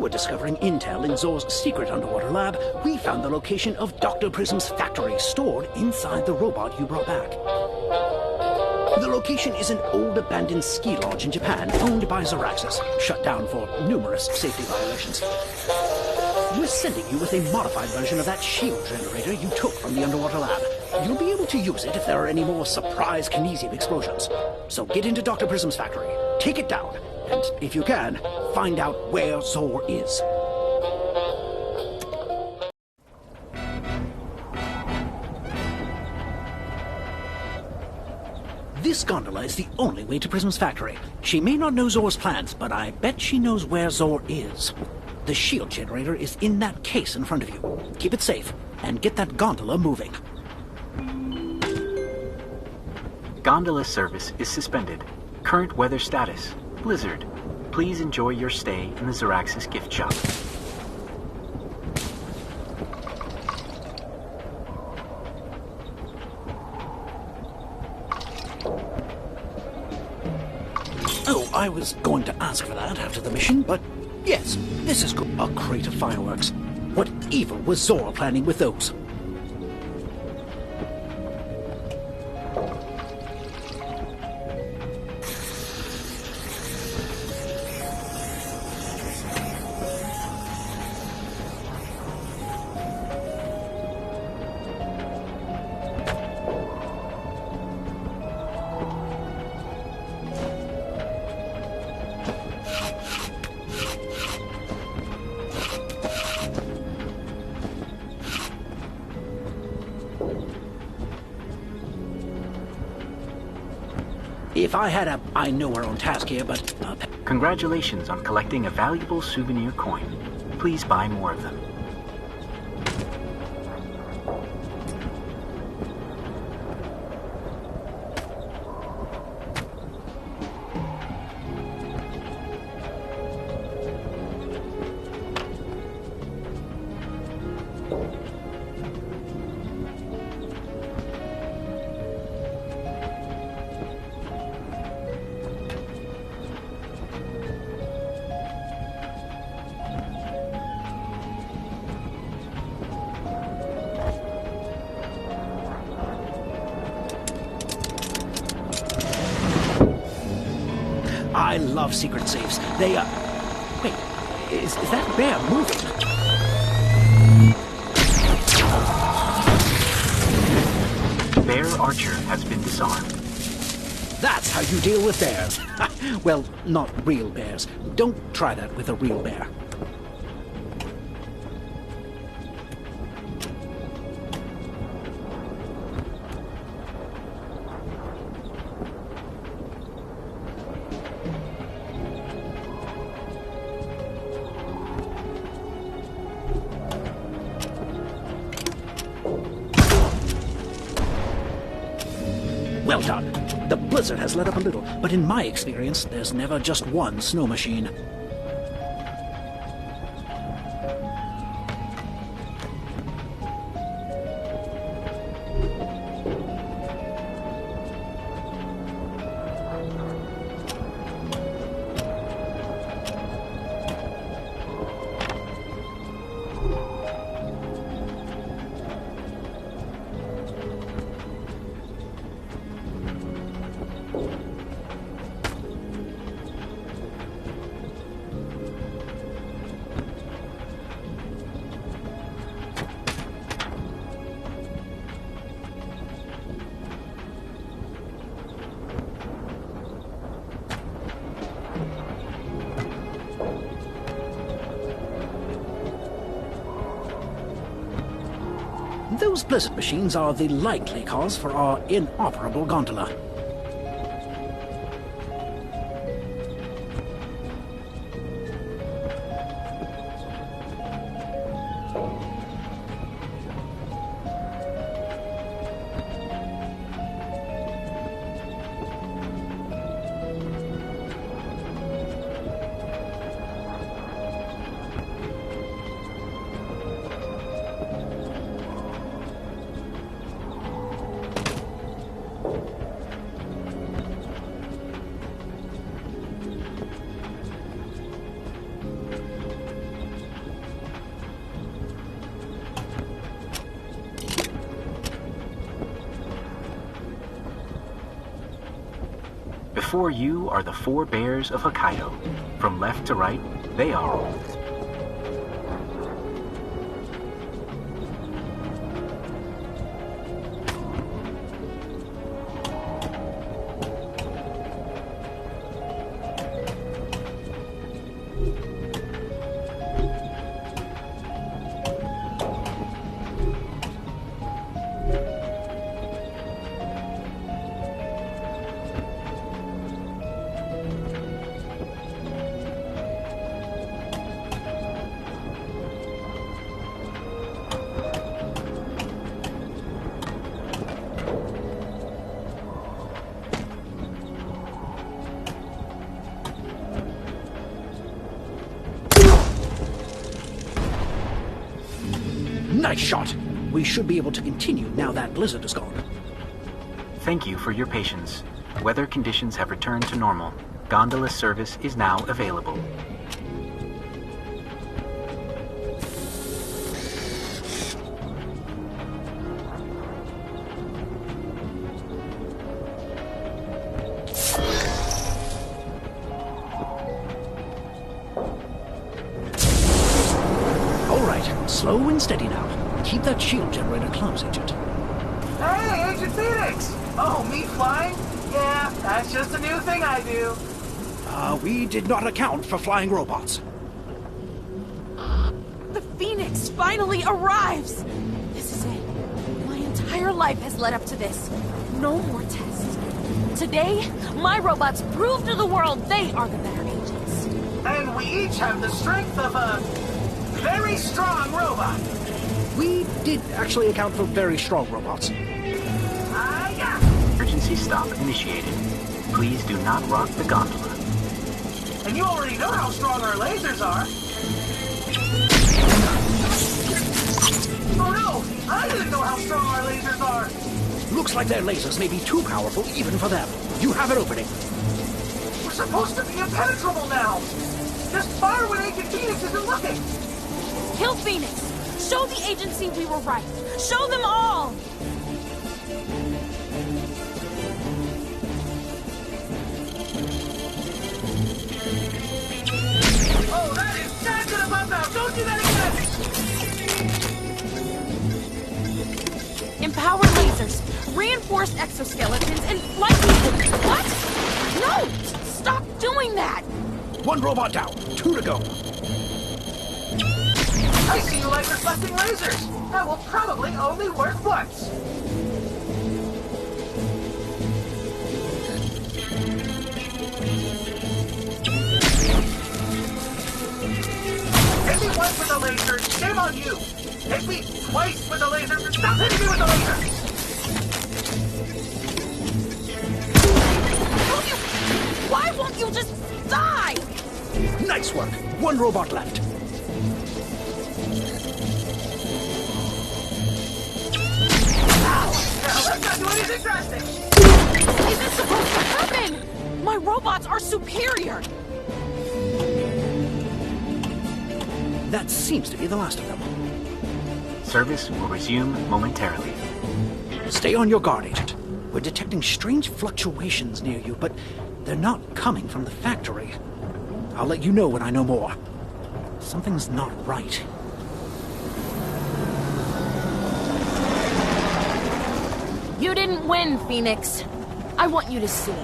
Discovering intel in Zor's secret underwater lab, we found the location of Dr. Prism's factory stored inside the robot you brought back. The location is an old abandoned ski lodge in Japan owned by Zoraxis, shut down for numerous safety violations. We're sending you with a modified version of that shield generator you took from the underwater lab. You'll be able to use it if there are any more surprise kinesium explosions. So get into Dr. Prism's factory, take it down, and if you can, find out where Zor is. This gondola is the only way to Prism's factory. She may not know Zor's plans, but I bet she knows where Zor is. The shield generator is in that case in front of you. Keep it safe, and get that gondola moving. Gondola service is suspended. Current weather status: blizzard. Please enjoy your stay in the Zoraxis gift shop. Oh, I was going to ask for that after the mission, but yes, this is a crate of fireworks. What evil was Zor planning with those? If I had a... I know we're on task here, but... Congratulations on collecting a valuable souvenir coin. Please buy more of them. I love secret safes. They, wait, is that bear moving? Bear Archer has been disarmed. That's how you deal with bears. Well, not real bears. Don't try that with a real bear. Well done. The blizzard has let up a little, but in my experience, there's never just one snow machine. Those blizzard machines are the likely cause for our inoperable gondola. Before you are the four bears of Hokkaido. From left to right, they are... Nice shot! We should be able to continue now that blizzard is gone. Thank you for your patience. Weather conditions have returned to normal. Gondola service is now available. Slow and steady now. Keep that shield generator close, Agent. Hey, Agent Phoenix! Oh, me flying? Yeah, that's just a new thing I do. We did not account for flying robots. The Phoenix finally arrives! This is it. My entire life has led up to this. No more tests. Today, my robots prove to the world they are the better agents. And we each have the strength of a... very strong robot. We did actually account for very strong robots. Emergency stop initiated. Please do not rock the gondola. And you already know how strong our lasers are. Oh no! I didn't know how strong our lasers are. Looks like their lasers may be too powerful even for them. You have an opening. We're supposed to be impenetrable now. Just fire when Agent Phoenix isn't looking. Kill Phoenix! Show the agency we were right! Show them all! Oh, that is not gonna bump out! Don't do that again! Empowered lasers, reinforced exoskeletons, and flight vehicles. What? No! Stop doing that! One robot down. 2 to go. I see you like reflecting lasers! That will probably only work once! Hit me once with the laser, shame on you! Hit me twice with the laser, and stop hitting me with the laser! Why won't you just die? Nice work. 1 robot left. Let's not do anything drastic! Is this supposed to happen? My robots are superior! That seems to be the last of them. Service will resume momentarily. Stay on your guard, Agent. We're detecting strange fluctuations near you, but they're not coming from the factory. I'll let you know when I know more. Something's not right. You didn't win, Phoenix. I want you to see.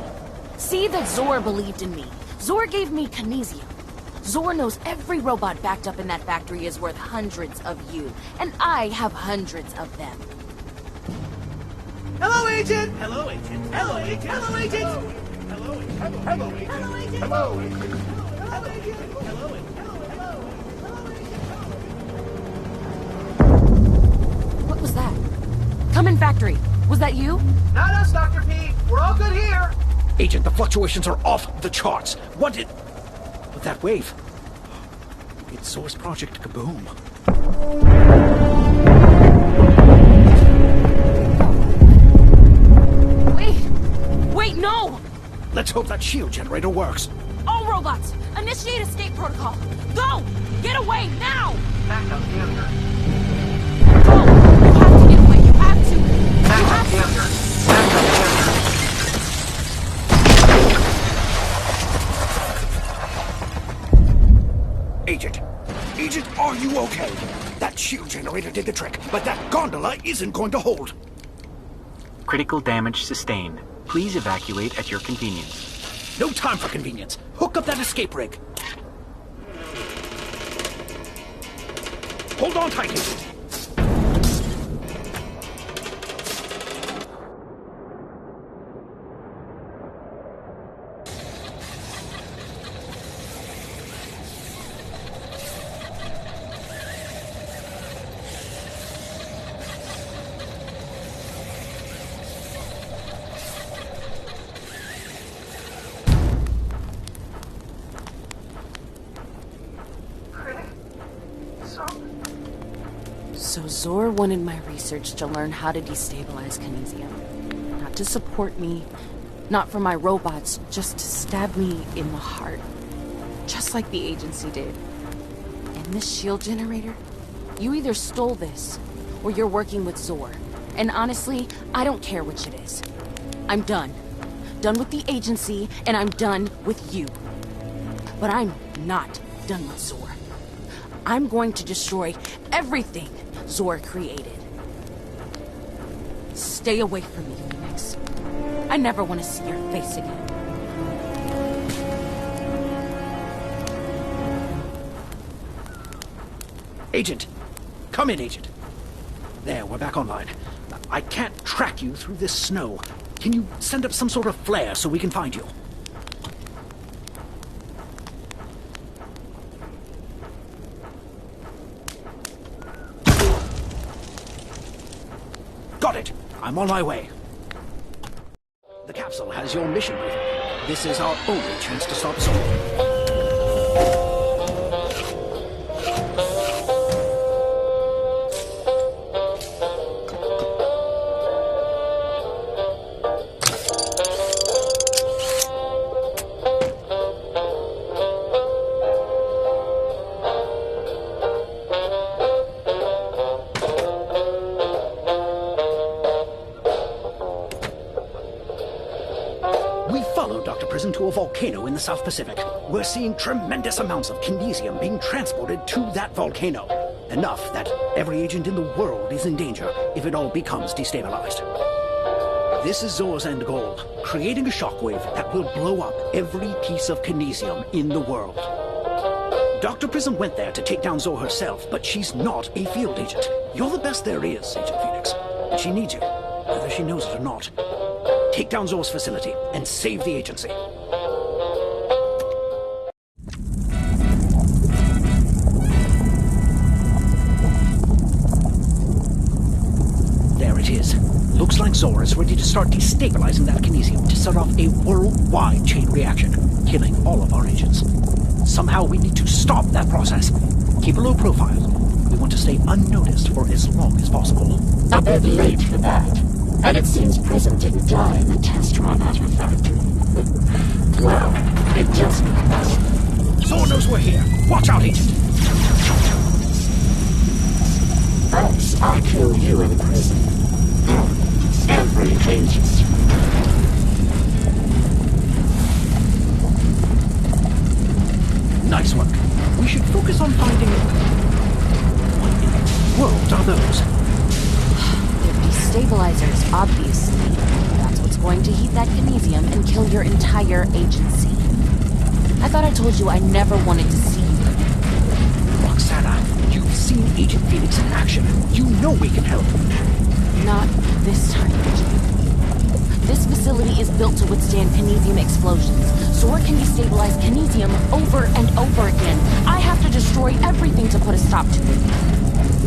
See that Zor believed in me. Zor gave me kinesium. Zor knows every robot backed up in that factory is worth hundreds of you, and I have hundreds of them. Hello, Agent! Hello, Agent. Hello, Agent! Hello, Agent! Hello, Agent. Hello, Agent! Hello, Agent! Hello, Agent. Hello, Agent! Hello, Agent. What was that? Come in, factory. Was that you? Not us, Dr. P. We're all good here. Agent, the fluctuations are off the charts. What did... With that wave? It's Source Project Kaboom. Wait, no! Let's hope that shield generator works. All robots, initiate escape protocol. Go! Get away, now! Back up, Gander. Go! You have to get away, you have to! Back up, Gander. Back up, Gander. Agent, are you okay? That shield generator did the trick, but that gondola isn't going to hold. Critical damage sustained. Please evacuate at your convenience. No time for convenience. Hook up that escape rig. Hold on tight, Agent. So Zor wanted my research to learn how to destabilize Kinesium. Not to support me, not for my robots, just to stab me in the heart. Just like the agency did. And this shield generator? You either stole this, or you're working with Zor. And honestly, I don't care which it is. I'm done. Done with the agency, and I'm done with you. But I'm not done with Zor. I'm going to destroy everything Zor created. Stay away from me, Phoenix. I never want to see your face again. Agent! Come in, Agent. There, we're back online. I can't track you through this snow. Can you send up some sort of flare so we can find you? Got it! I'm on my way. The capsule has your mission briefing. This is our only chance to stop Zor. To a volcano in the South Pacific. We're seeing tremendous amounts of kinesium being transported to that volcano. Enough that every agent in the world is in danger if it all becomes destabilized. This is Zor's end goal, creating a shockwave that will blow up every piece of kinesium in the world. Dr. Prism went there to take down Zor herself, but she's not a field agent. You're the best there is, Agent Phoenix. And she needs you, whether she knows it or not. Take down Zor's facility and save the agency. There it is. Looks like Zor is ready to start destabilizing that kinesium to set off a worldwide chain reaction, killing all of our agents. Somehow we need to stop that process. Keep a low profile. We want to stay unnoticed for as long as possible. A bit late for that. And it seems Prism didn't die in the test run at her factory. Well, it just must. Zor knows we're here. Watch out, Agent. Thanks, I'll kill you in prison. Every agent. Nice work. We should focus on finding... What in the world are those? Stabilizers, obviously. That's what's going to heat that kinesium and kill your entire agency. I thought I told you I never wanted to see you. Roxana, you've seen Agent Phoenix in action. You know we can help. Not this time, Agent. This facility is built to withstand kinesium explosions. Zor can destabilize kinesium over and over again. I have to destroy everything to put a stop to it.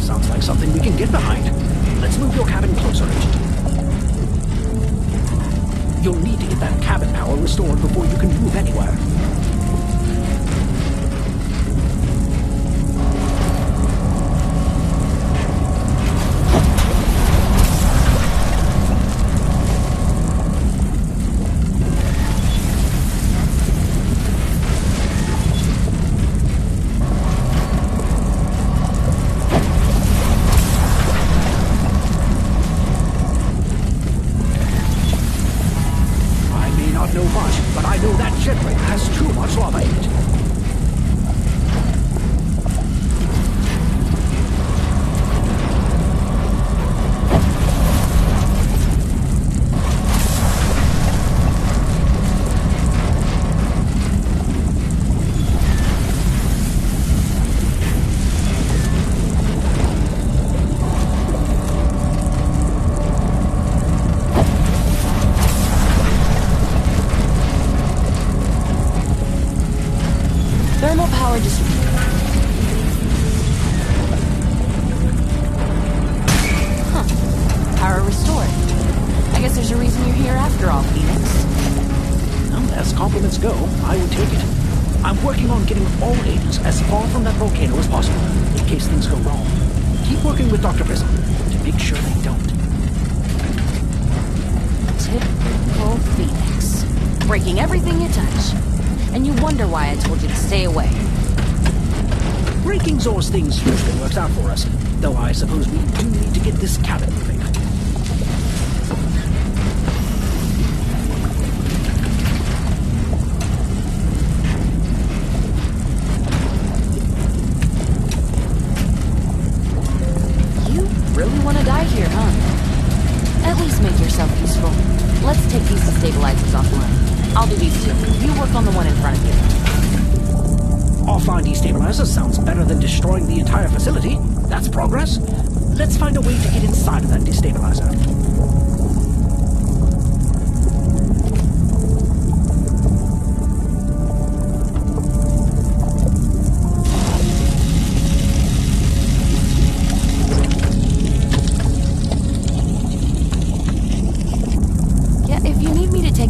Sounds like something we can get behind. Let's move your cabin closer, Agent. You'll need to get that cabin power restored before you can move anywhere. Far from that volcano as possible, in case things go wrong. Keep working with Dr. Prism to make sure they don't. Typical Phoenix. Breaking everything you touch. And you wonder why I told you to stay away. Breaking Zor's things usually works out for us, though I suppose we do need to get this cabin moving. Let's take these stabilizers offline. I'll do these two. You work on the one in front of you. Offline destabilizers sounds better than destroying the entire facility. That's progress. Let's find a way to get inside of that destabilizer.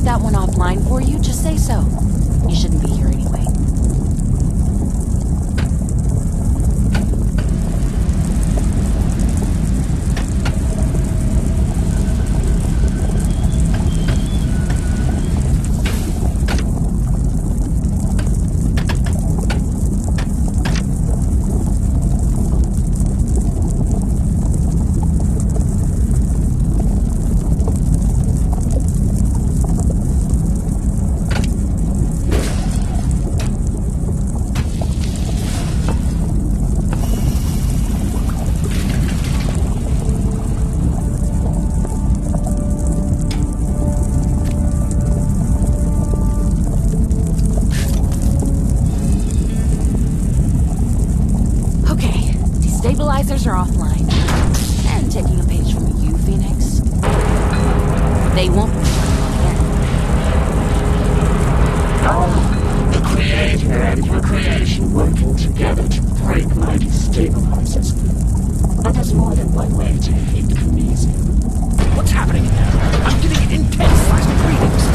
That one offline for you, just say so. You shouldn't be here anyway. Stabilizers are offline. And taking a page from you, Phoenix. They won't be turning on again. The Creator and your creation working together to break my destabilizers. But there's more than one way to hate kinesium. What's happening in there? I'm getting intense seismic readings.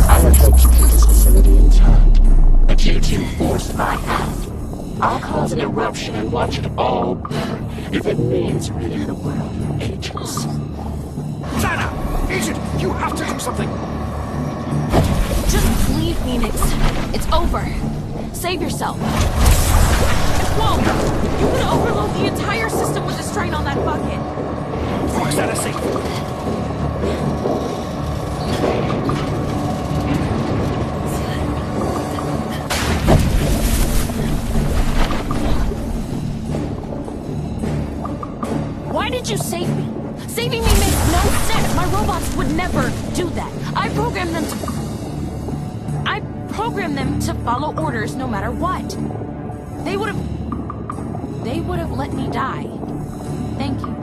I had hoped to keep this facility intact, but you two forced my hand. I'll cause an eruption and watch it all burn, if it means ridding the world of agents. Sana! Agent, you have to do something! Just leave, Phoenix. It's over. Save yourself. Whoa! You could overload the entire system with the strain on that bucket. Roxana, safe. Why did you save me? Saving me makes no sense! My robots would never do that. I programmed them to follow orders no matter what. They would have let me die. Thank you,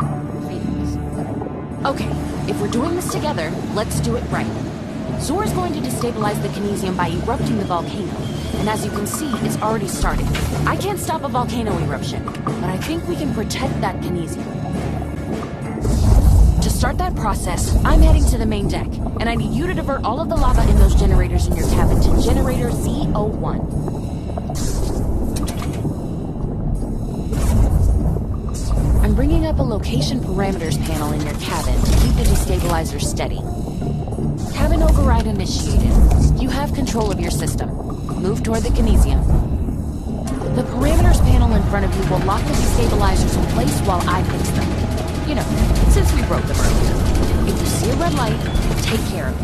Phoenix. Okay, if we're doing this together, let's do it right. Zor's going to destabilize the Kinesium by erupting the volcano. And as you can see, it's already started. I can't stop a volcano eruption, but I think we can protect that Kinesium. To start that process, I'm heading to the main deck, and I need you to divert all of the lava in those generators in your cabin to generator Z01. I'm bringing up a location parameters panel in your cabin to keep the destabilizer steady. Cabin override initiated. You have control of your system. Move toward the Kinesium. The parameters panel in front of you will lock the destabilizers in place while I fix them. You know, since we broke them earlier. If you see a red light, take care of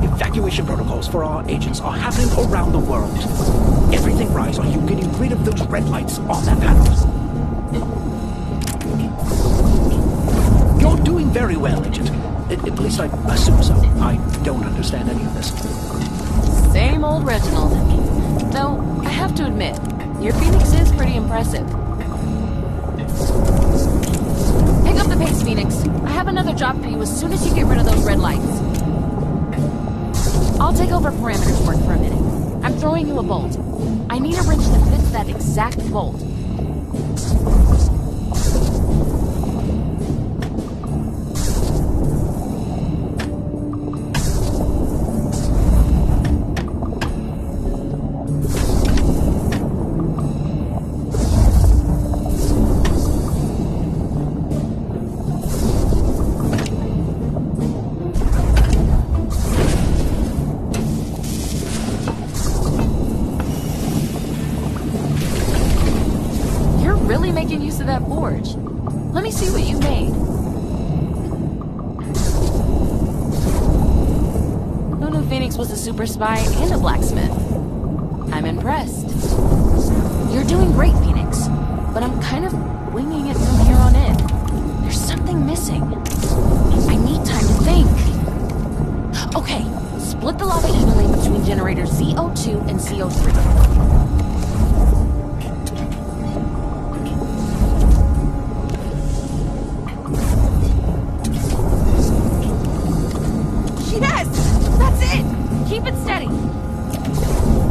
it. Evacuation protocols for our agents are happening around the world. Everything relies on you getting rid of those red lights on that panel. You're doing very well, Agent. At least I assume so. I don't understand any of this. Same old Reginald. Though, I have to admit, your Phoenix is pretty impressive. Pick up the pace, Phoenix. I have another job for you as soon as you get rid of those red lights. I'll take over parameters work for a minute. I'm throwing you a bolt. I need a wrench that fits that exact bolt. Let me see what you made. Who knew Phoenix was a super spy and a blacksmith? I'm impressed. You're doing great, Phoenix, but I'm kind of winging it from here on in. There's something missing. I need time to think. Okay, split the lava evenly between generators Z02 and CO3. Keep it steady.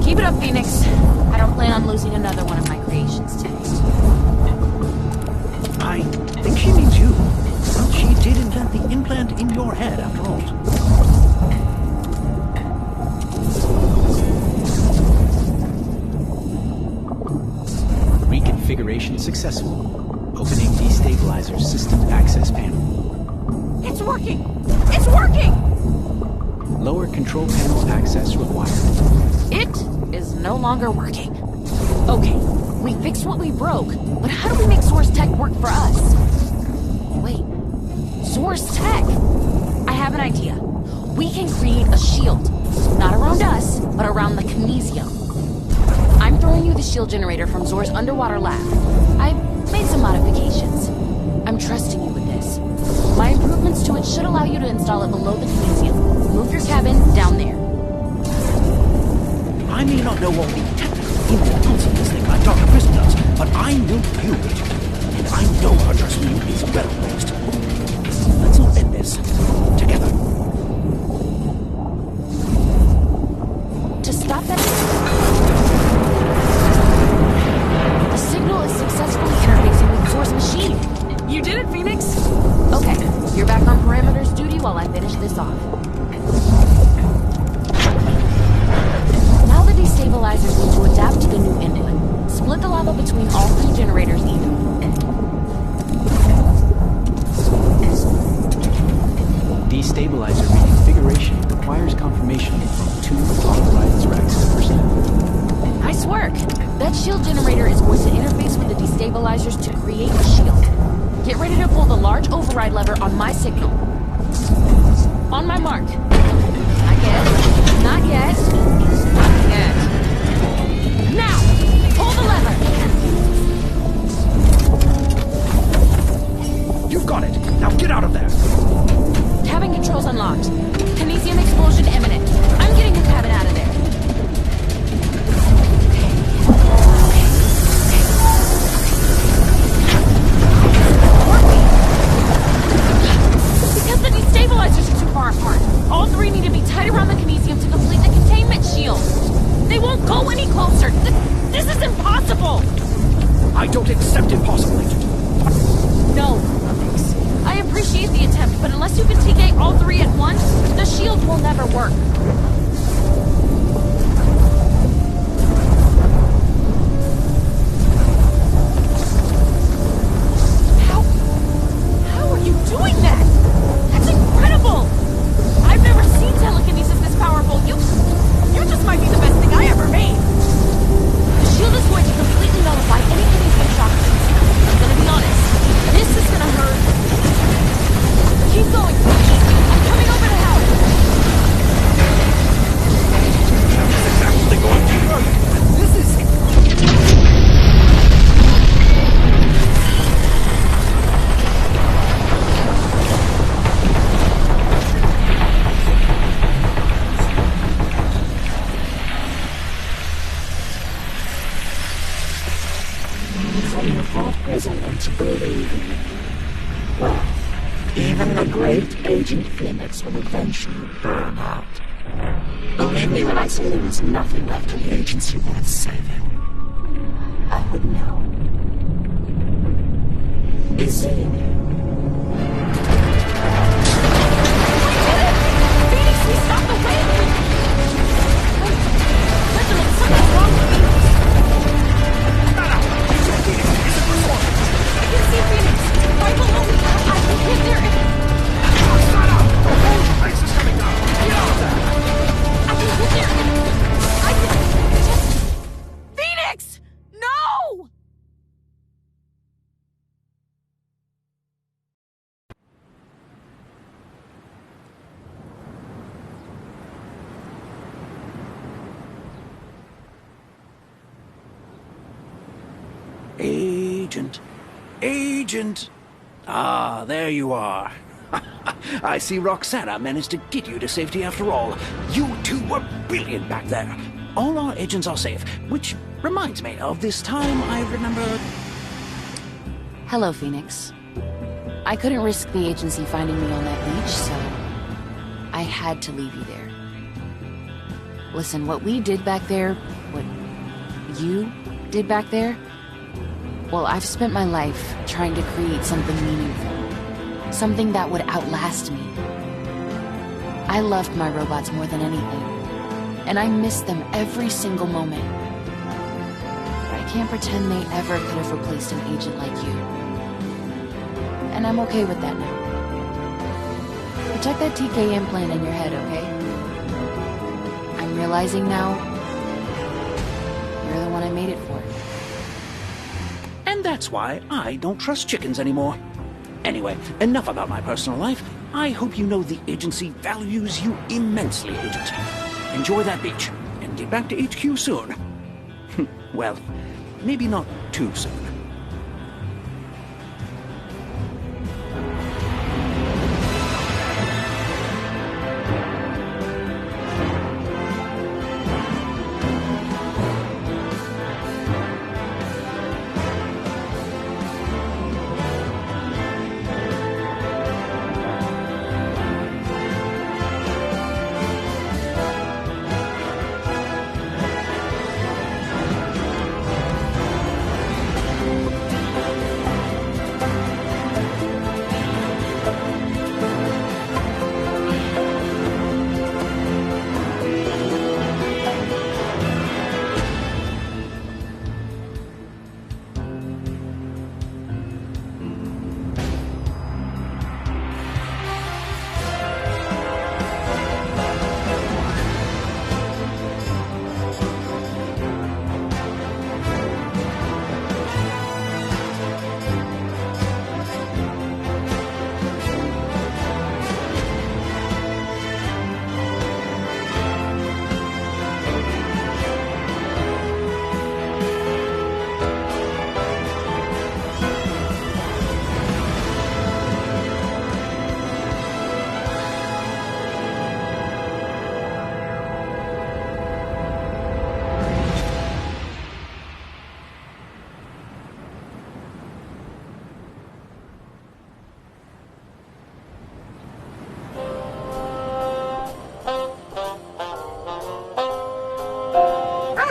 Keep it up, Phoenix. I don't plan on losing another one of my creations today. I think she means you. Well, she did invent the implant in your head, after all. Reconfiguration successful. Opening destabilizer system access panel. It's working! It's working! Lower control panel access required. It is no longer working. Okay, we fixed what we broke, but how do we make Zor's tech work for us? Wait, Zor's tech? I have an idea. We can create a shield. Not around us, but around the Kinesium. I'm throwing you the shield generator from Zor's underwater lab. I've made some modifications. I'm trusting you with this. My improvements to it should allow you to install it below the Kinesium. Move your cabin down there. I may not know all the technical ins and outs of this thing like Dr. Prism does, but I know you, Agent. And I know our trust in you is well placed. Let's all end this together. To stop that... The signal is successfully interfacing with Zor's machine. You did it, Phoenix! Okay, you're back on parameters duty while I finish this off. Now the destabilizers need to adapt to the new input. Split the lava between all three generators evenly. Destabilizer reconfiguration requires confirmation from 2 authorized Zraxis personnel. Nice work! That shield generator is going to interface with the destabilizers to create a shield. Get ready to pull the large override lever on my signal. On my mark. Not yet. Not yet. Not yet. Now! Pull the lever! You've got it. Now get out of there. No, Phoenix. I appreciate the attempt, but unless you can TK all three at once, the shield will never work. How are you doing that? That's incredible! I've never seen telekinesis this powerful. You just might be the best thing I ever made. The shield is going to completely nullify any kinetic shock. I'm gonna be honest. This is gonna hurt. Keep going. I'm coming over to help. This is actually going to work. This is... Prism to believe in. Well, even the great Agent Phoenix will eventually burn out. Believe me when I say there is nothing left in the agency worth saving. I would know. Is it? Phoenix, we stopped the wind! Reginald, something's wrong with Phoenix. I can see Phoenix right below me. I can get there if... Shut up! The whole place is coming down! Get out of there! I can get there if... I can... just... Phoenix! No! Agent. Agent! Ah, there you are. I see Roxana managed to get you to safety after all. You two were brilliant back there. All our agents are safe, which reminds me of this time I remember... Hello, Phoenix. I couldn't risk the agency finding me on that beach, so I had to leave you there. Listen, what we did back there, what you did back there, well, I've spent my life trying to create something meaningful. Something that would outlast me. I loved my robots more than anything. And I miss them every single moment. But I can't pretend they ever could have replaced an agent like you. And I'm okay with that now. Protect that TK implant in your head, okay? I'm realizing now, you're the one I made it for. And that's why I don't trust chickens anymore. Anyway, enough about my personal life. I hope you know the agency values you immensely, Agent. Enjoy that beach, and get back to HQ soon. Well, maybe not too soon.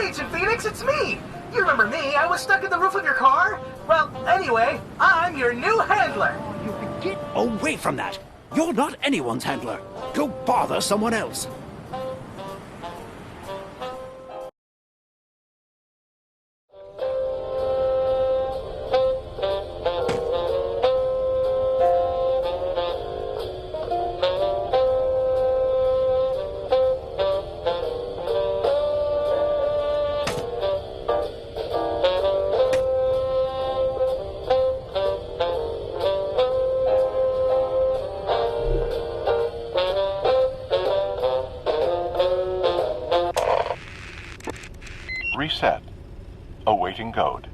Agent Phoenix, it's me! You remember me? I was stuck in the roof of your car? Well, anyway, I'm your new handler. Get away from that. You're not anyone's handler. Go bother someone else. Reset. Awaiting code.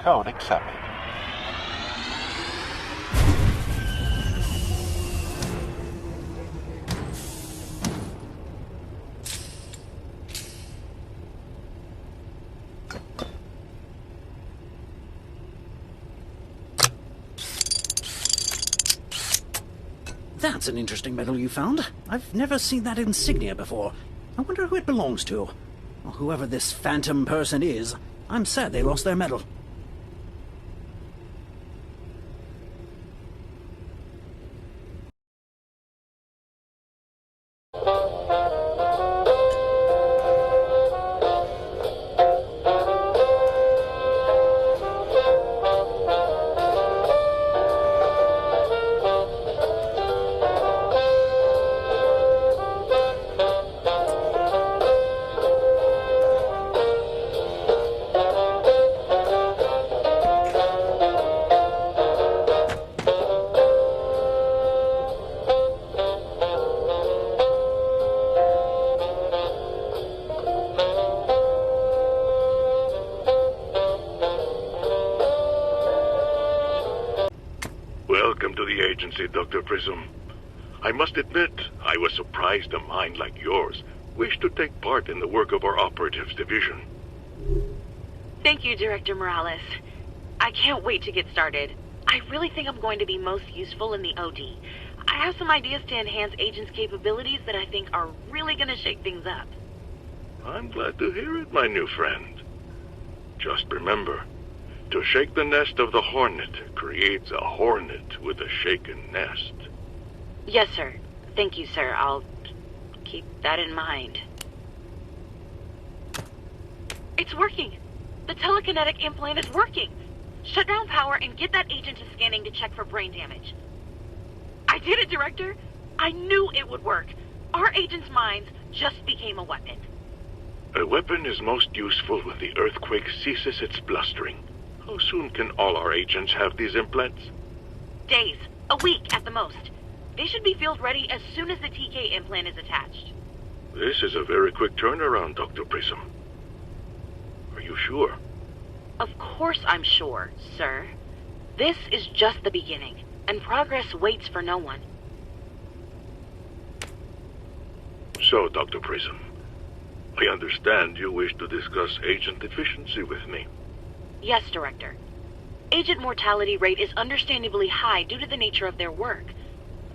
Code accepted. That's an interesting medal you found. I've never seen that insignia before. I wonder who it belongs to. Well, whoever this phantom person is, I'm sad they lost their medal. Welcome to the agency, Dr. Prism. I must admit, I was surprised a mind like yours wished to take part in the work of our operatives division. Thank you, Director Morales. I can't wait to get started. I really think I'm going to be most useful in the OD. I have some ideas to enhance agents' capabilities that I think are really going to shake things up. I'm glad to hear it, my new friend. Just remember, to shake the nest of the hornet creates a hornet with a shaken nest. Yes, sir. Thank you, sir. I'll keep that in mind. It's working! The telekinetic implant is working! Shut down power and get that agent to scanning to check for brain damage. I did it, Director! I knew it would work. Our agent's minds just became a weapon. A weapon is most useful when the earthquake ceases its blustering. How soon can all our agents have these implants? Days. A week at the most. They should be field ready as soon as the TK implant is attached. This is a very quick turnaround, Dr. Prism. Are you sure? Of course I'm sure, sir. This is just the beginning, and progress waits for no one. So, Dr. Prism, I understand you wish to discuss agent efficiency with me. Yes, Director. Agent mortality rate is understandably high due to the nature of their work.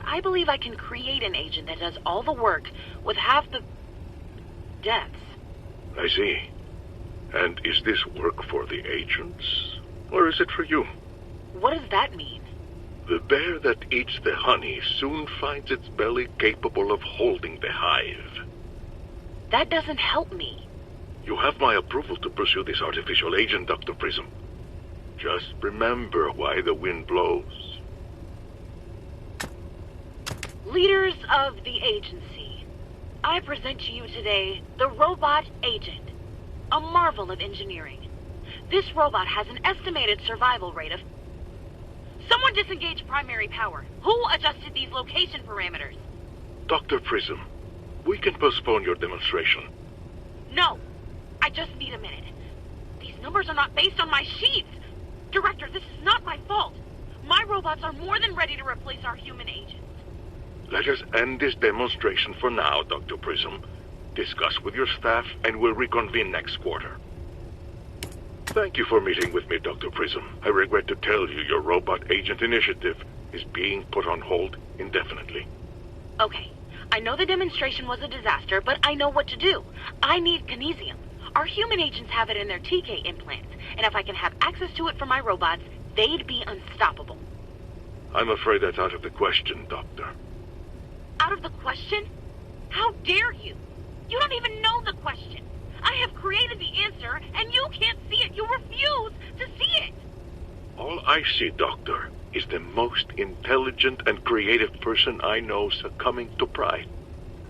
I believe I can create an agent that does all the work with half the deaths. I see. And is this work for the agents, or is it for you? What does that mean? The bear that eats the honey soon finds its belly capable of holding the hive. That doesn't help me. You have my approval to pursue this artificial agent, Dr. Prism. Just remember why the wind blows. Leaders of the agency, I present to you today the Robot Agent, a marvel of engineering. This robot has an estimated survival rate of... Someone disengage primary power. Who adjusted these location parameters? Dr. Prism, we can postpone your demonstration. No, I just need a minute. These numbers are not based on my sheets. Director, this is not my fault. My robots are more than ready to replace our human agents. Let us end this demonstration for now, Dr. Prism. Discuss with your staff and we'll reconvene next quarter. Thank you for meeting with me, Dr. Prism. I regret to tell you your robot agent initiative is being put on hold indefinitely. Okay, I know the demonstration was a disaster, but I know what to do. I need kinesium. Our human agents have it in their TK implants, and if I can have access to it for my robots, they'd be unstoppable. I'm afraid that's out of the question, Doctor. Out of the question? How dare you? You don't even know the question. I have created the answer, and you can't see it. You refuse to see it. All I see, Doctor, is the most intelligent and creative person I know succumbing to pride.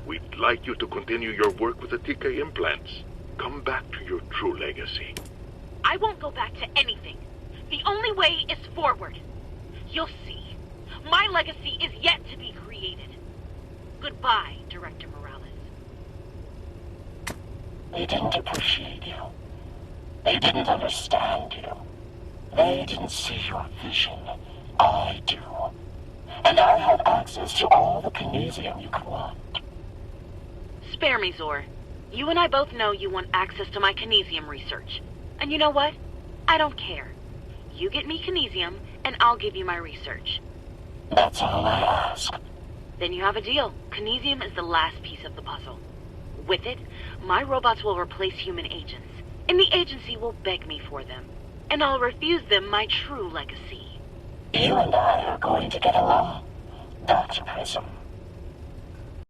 We'd like you to continue your work with the TK implants. Come back to your true legacy. I won't go back to anything. The only way is forward. You'll see. My legacy is yet to be created. Goodbye, Director Morales. They didn't appreciate you. They didn't understand you. They didn't see your vision. I do. And I have access to all the kinesium you could want. Spare me, Zor. You and I both know you want access to my kinesium research. And you know what? I don't care. You get me kinesium, and I'll give you my research. That's all I ask. Then you have a deal. Kinesium is the last piece of the puzzle. With it, my robots will replace human agents, and the agency will beg me for them. And I'll refuse them my true legacy. You and I are going to get along, Dr. Prism.